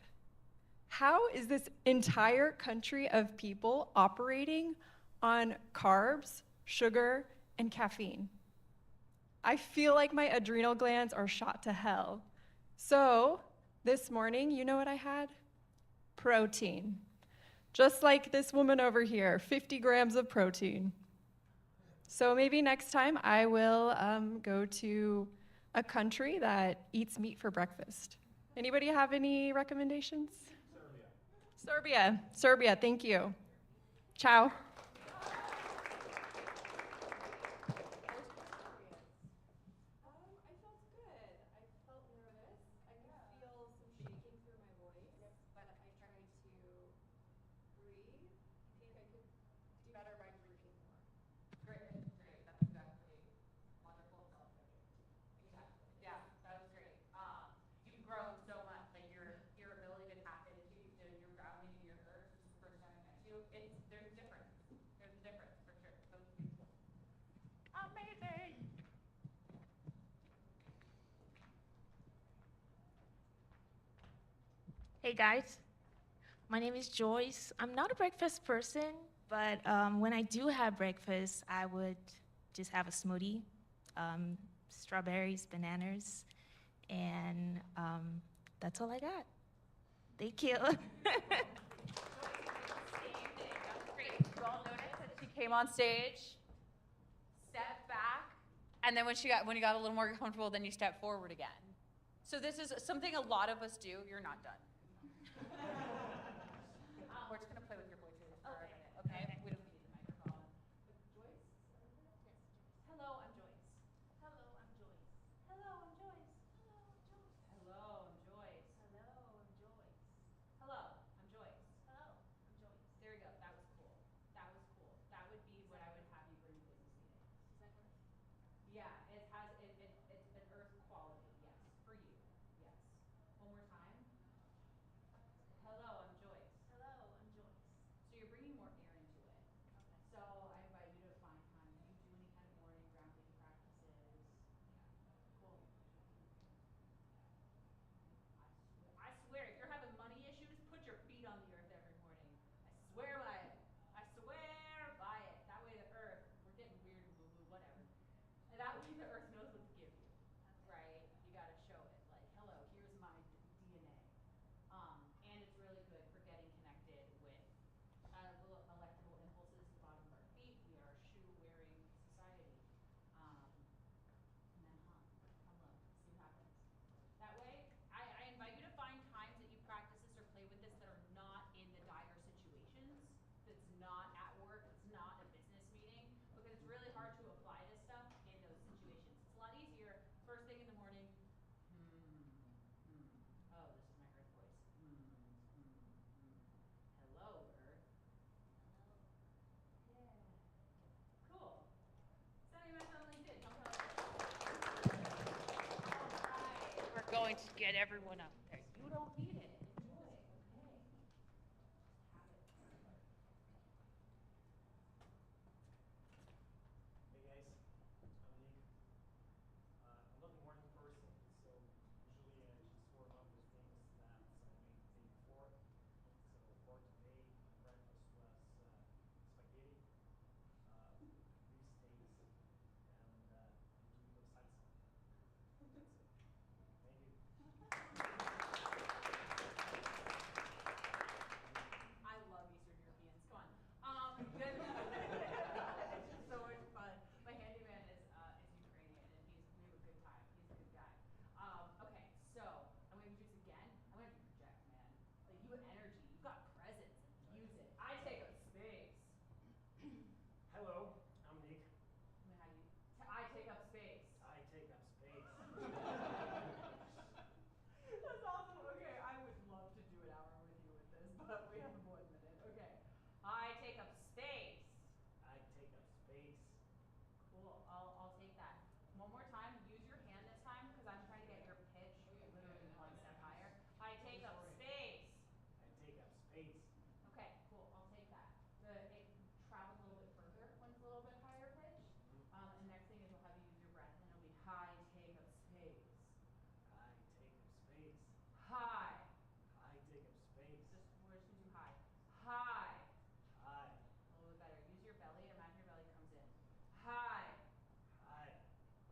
[SPEAKER 3] How is this entire country of people operating on carbs, sugar, and caffeine? I feel like my adrenal glands are shot to hell. So this morning, you know what I had? Protein. Just like this woman over here, 50 grams of protein. So maybe next time I will go to a country that eats meat for breakfast. Anybody have any recommendations? Serbia, thank you. Ciao.
[SPEAKER 20] I felt good. I felt nervous. I could feel some shaking through my voice, but I tried to breathe. I think I could do better by drinking more.
[SPEAKER 1] Great. That's exactly wonderful self-coaching. Exactly. Yeah, that was great. You've grown so much. Like your ability to tap into your grounding and your earth since the first time I met you. There's a difference. There's a difference for sure. So it's beautiful. Amazing.
[SPEAKER 21] Hey guys, my name is Joyce. I'm not a breakfast person, but when I do have breakfast, I would just have a smoothie, strawberries, bananas, and that's all I got. Thank you.
[SPEAKER 1] Same thing. That was great. You all noticed came on stage, stepped back, and then when you got a little more comfortable, then you step forward again. So this is something a lot of us do. You're not done. We're just gonna play with your voices for a minute, okay? We don't need the microphone. Joyce? Yes. Hello, I'm Joyce. Hello, I'm Joyce. Hello, I'm Joyce. Hello, I'm Joyce. Hello, I'm Joyce. Hello, I'm Joyce. Hello, I'm Joyce. There you go. That was cool. That was cool. That would be what I would have you bring to business meetings. Is that correct? Yeah, it's an earth quality. Yes, for you. Yes. One more time. Hello, I'm Joyce. Hello, I'm Joyce. So you're bringing more air into it. Okay. So I invite you to find time. Do you do any kind of morning grounding practices? Yeah. Cool. I swear, if you're having money issues, put your feet on the earth every morning. I swear by it. I swear by it. That way the earth, we're getting weird and woo-woo, whatever. And that way the earth knows what to give you, right? You gotta show it. Like, hello, here's my DNA. And it's really good for getting connected with little electrical impulses at the bottom of our feet. We are a shoe-wearing society. And then hum low, see what happens. That way, I invite you to find times that you practice this or play with this that are not in the dire situations, that's not at work, it's not a business meeting, because it's really hard to apply this stuff in those situations. It's a lot easier first thing in the morning. Oh, this is my earth voice. Hello, earth. Hello. Yeah. Cool. Send me a message on LinkedIn. Come tell us. Alright. We're going to get everyone up there. You don't need it. Enjoy. Okay. Have it.
[SPEAKER 13] Hey guys, I'm Nick. I'm not a morning person, so usually I just warm up with things that I made the day before. So for today, my breakfast was spaghetti, beef steaks, and a little bit of salsa. That's it. Thank you.
[SPEAKER 1] I love Eastern Europeans. Come on. Good. It's just so much fun. My handyman is Ukrainian, and we have a good time. He's a good guy. Okay, so I'm gonna do this again. I'm gonna project, man. Like, you have energy. You've got presence. Use it. I take up space.
[SPEAKER 13] Hello, I'm Nick.
[SPEAKER 1] How do you? I take up space.
[SPEAKER 13] I take up space.
[SPEAKER 1] That's awesome. Okay, I would love to do an hour with you with this, but we have 1 minute. Okay. I take up space.
[SPEAKER 13] I take up space.
[SPEAKER 1] Cool. I'll take that. One more time. Use your hand this time, because I'm trying to get your pitch literally 1 step higher. I take up space.
[SPEAKER 13] I take up space.
[SPEAKER 1] Okay, cool. I'll take that. It travels a little bit further when it's a little bit higher pitch. And next thing is we'll have you use your breath, and it'll be high take up space.
[SPEAKER 13] I take up space.
[SPEAKER 1] High.
[SPEAKER 13] I take up space.
[SPEAKER 1] We're just gonna do high. High.
[SPEAKER 13] High.
[SPEAKER 1] A little bit better. Use your belly. Imagine your belly comes in. High.
[SPEAKER 13] High.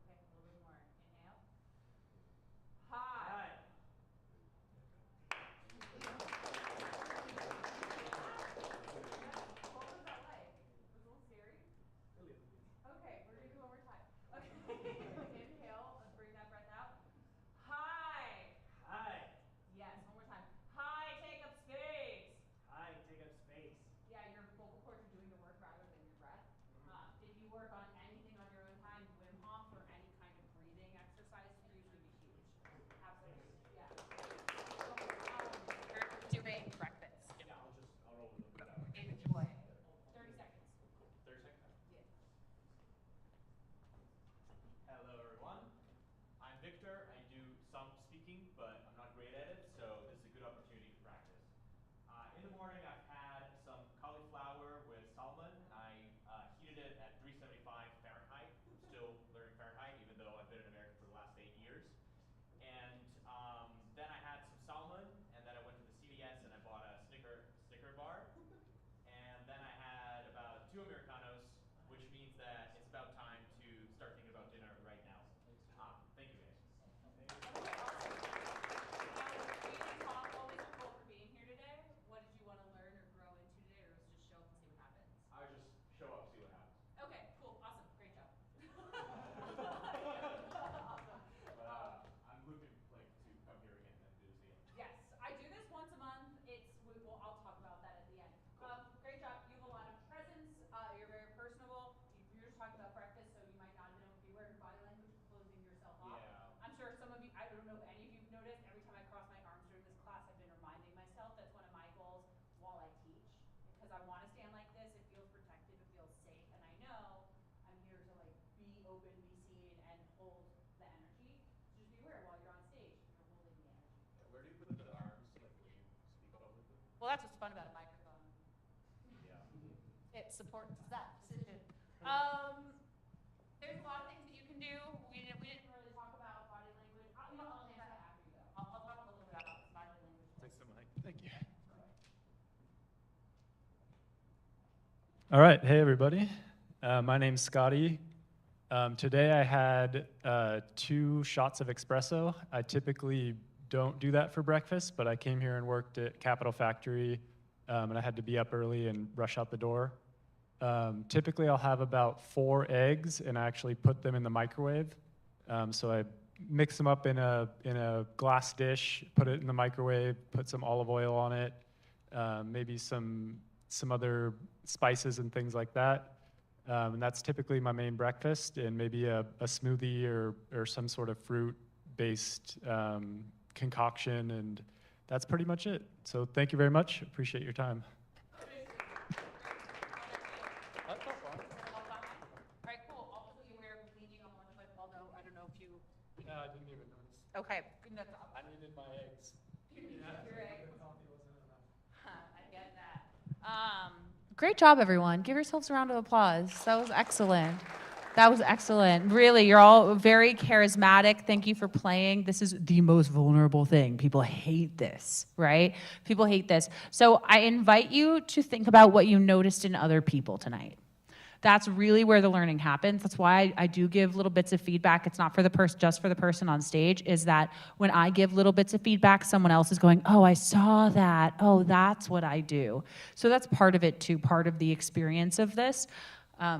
[SPEAKER 1] Okay, a little bit more. Inhale. High. What was that like? Was it a little scary?
[SPEAKER 13] A little bit.
[SPEAKER 1] Okay, we're gonna do it one more time. Okay, inhale. Let's bring that breath out. High.
[SPEAKER 13] High.
[SPEAKER 1] Yes, one more time. High. Take up space.
[SPEAKER 13] I take up space.
[SPEAKER 1] Yeah, your vocal cords are doing the work rather than your breath. If you work on anything on your own time, Wim Hof or any kind of breathing exercise for you is going to be huge. Absolutely. Yeah. So, you're doing breakfast.
[SPEAKER 13] Yeah, I'll roll with it.
[SPEAKER 1] Enjoy. 30 seconds.
[SPEAKER 13] 30 seconds?
[SPEAKER 1] Yeah.
[SPEAKER 5] Hello, everyone. I'm Victor. I do some speaking, but I'm not great at it, so this is a good opportunity to practice. In the morning, I've had some cauliflower with salmon. I heated it at 375 Fahrenheit. I'm still learning Fahrenheit, even though I've been in America for the last 8 years. And then I had some salmon, and then I went to the CVS and I bought a Snicker bar. And then I had about 2 Americanos, which means that it's about time to start thinking about dinner right now. Thank you, guys.
[SPEAKER 1] Always your goal for being here today. What did you want to learn or grow into today, or was it just show up and see what happens?
[SPEAKER 5] I would just show up, see what
[SPEAKER 1] Well, that's what's fun about a microphone. It supports that decision. There's a lot of things that you can do. We didn't really talk about body language. I'll answer that after you, though. I'll talk a little bit about body language.
[SPEAKER 12] Thanks so much. Thank you. All right. Hey, everybody. My name's Scotty. Today I had 2 shots of espresso. I typically don't do that for breakfast, but I came here and worked at Capital Factory, and I had to be up early and rush out the door. Typically I'll have about 4 eggs, and I actually put them in the microwave. So I mix them up in a glass dish, put it in the microwave, put some olive oil on it, maybe some other spices and things like that. And that's typically my main breakfast, and maybe a smoothie or some sort of fruit-based concoction, and that's pretty much it. So thank you very much. Appreciate your time.
[SPEAKER 1] All right, cool. Also be aware of bleeding on one foot, although I don't know if you...
[SPEAKER 12] No, I didn't even notice.
[SPEAKER 1] Okay, good enough.
[SPEAKER 12] I needed my eggs.
[SPEAKER 1] Your eggs. I get that. Great job, everyone. Give yourselves a round of applause. That was excellent. That was excellent. Really, you're all very charismatic. Thank you for playing. This is the most vulnerable thing. People hate this, right? People hate this. So I invite you to think about what you noticed in other people tonight. That's really where the learning happens. That's why I do give little bits of feedback. It's not for the just for the person on stage, is that when I give little bits of feedback, someone else is going, oh, I saw that. Oh, that's what I do. So that's part of it too, part of the experience of this. I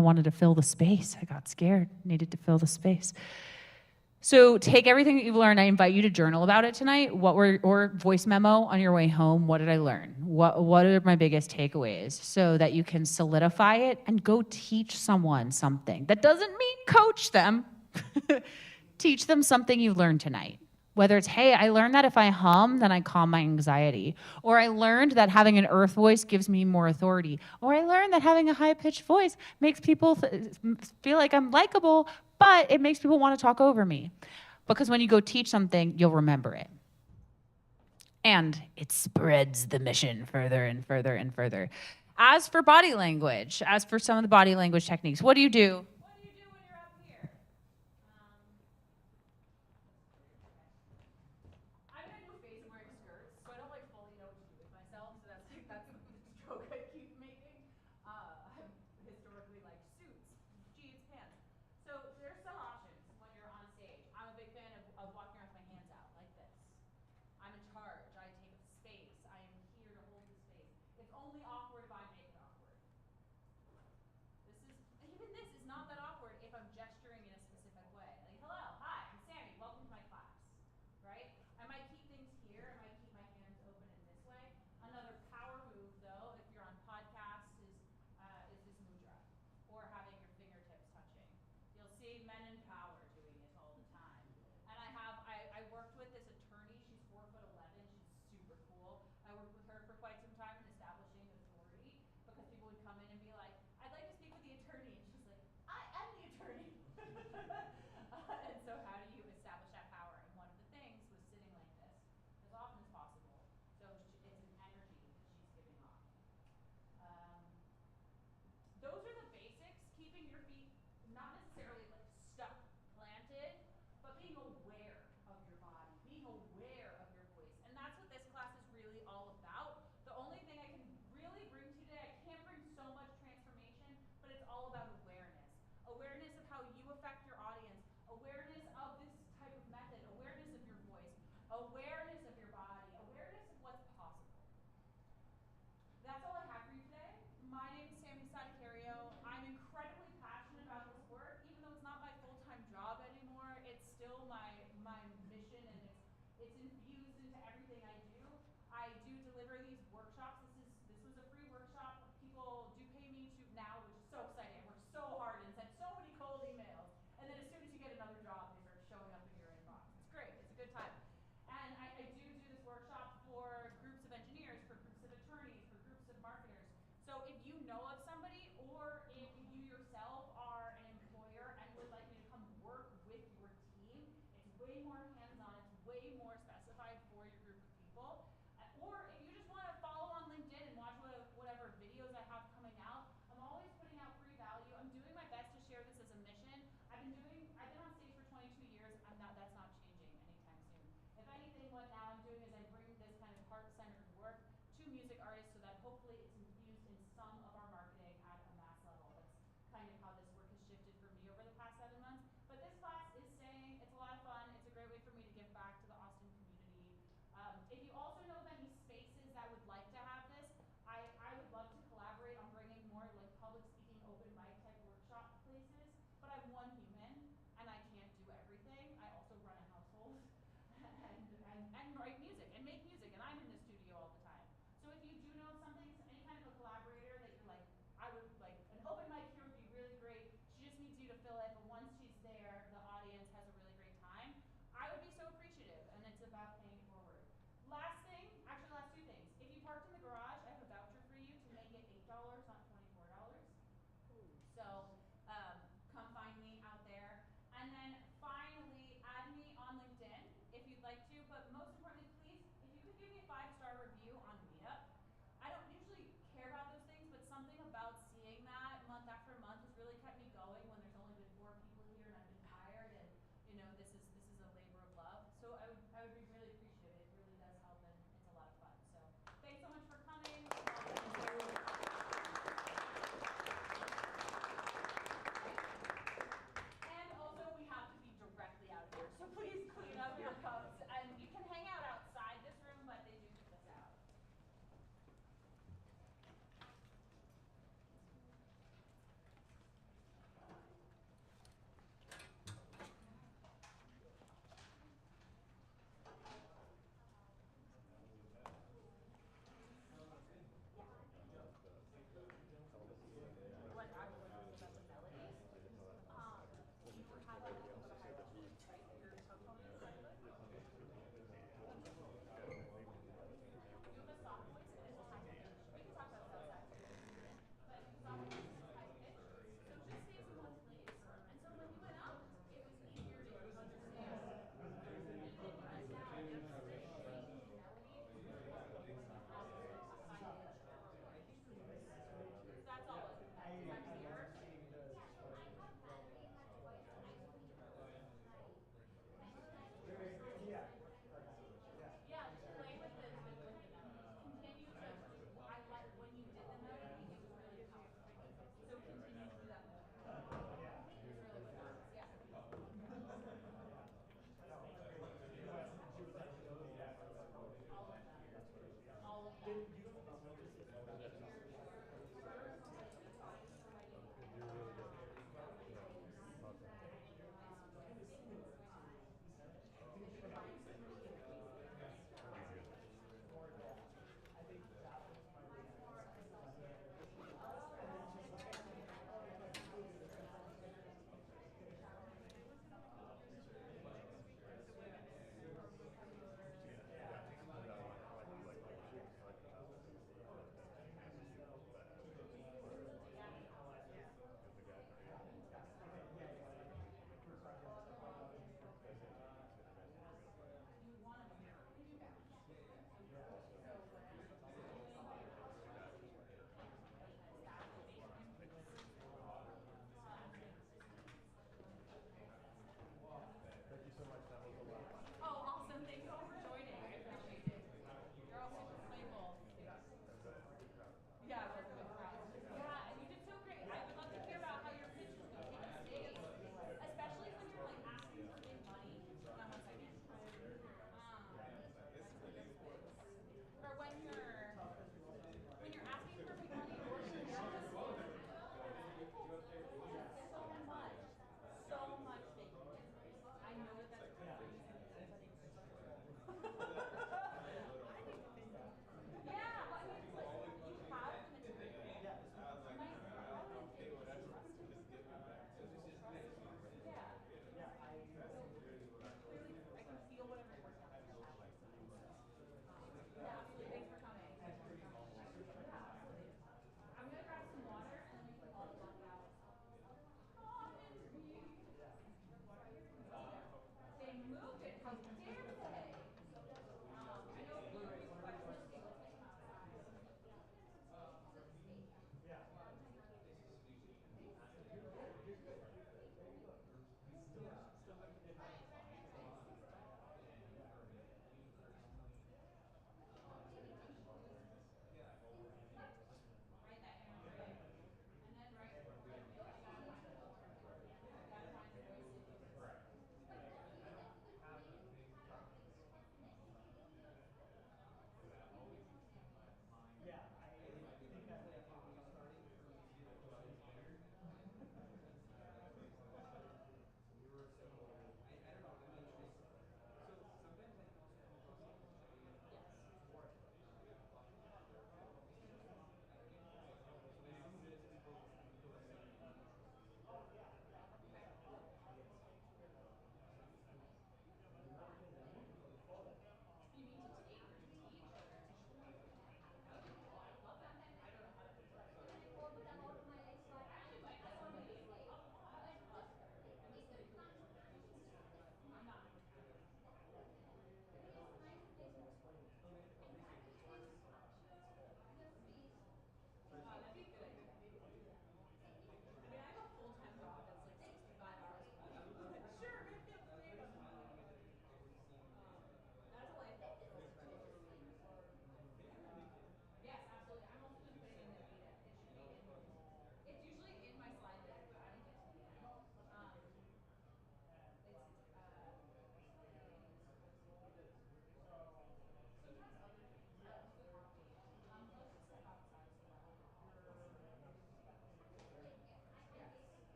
[SPEAKER 1] wanted to fill the space. I got scared, needed to fill the space. So take everything that you've learned. I invite you to journal about it tonight. Or voice memo on your way home. What did I learn? What are my biggest takeaways? So that you can solidify it and go teach someone something. That doesn't mean coach them. Teach them something you learned tonight. Whether it's, hey, I learned that if I hum, then I calm my anxiety. Or I learned that having an earth voice gives me more authority. Or I learned that having a high-pitched voice makes people feel like I'm likable, but it makes people want to talk over me. Because when you go teach something, you'll remember it. And it spreads the mission further and further and further. As for body language, as for some of the body language techniques, what do you do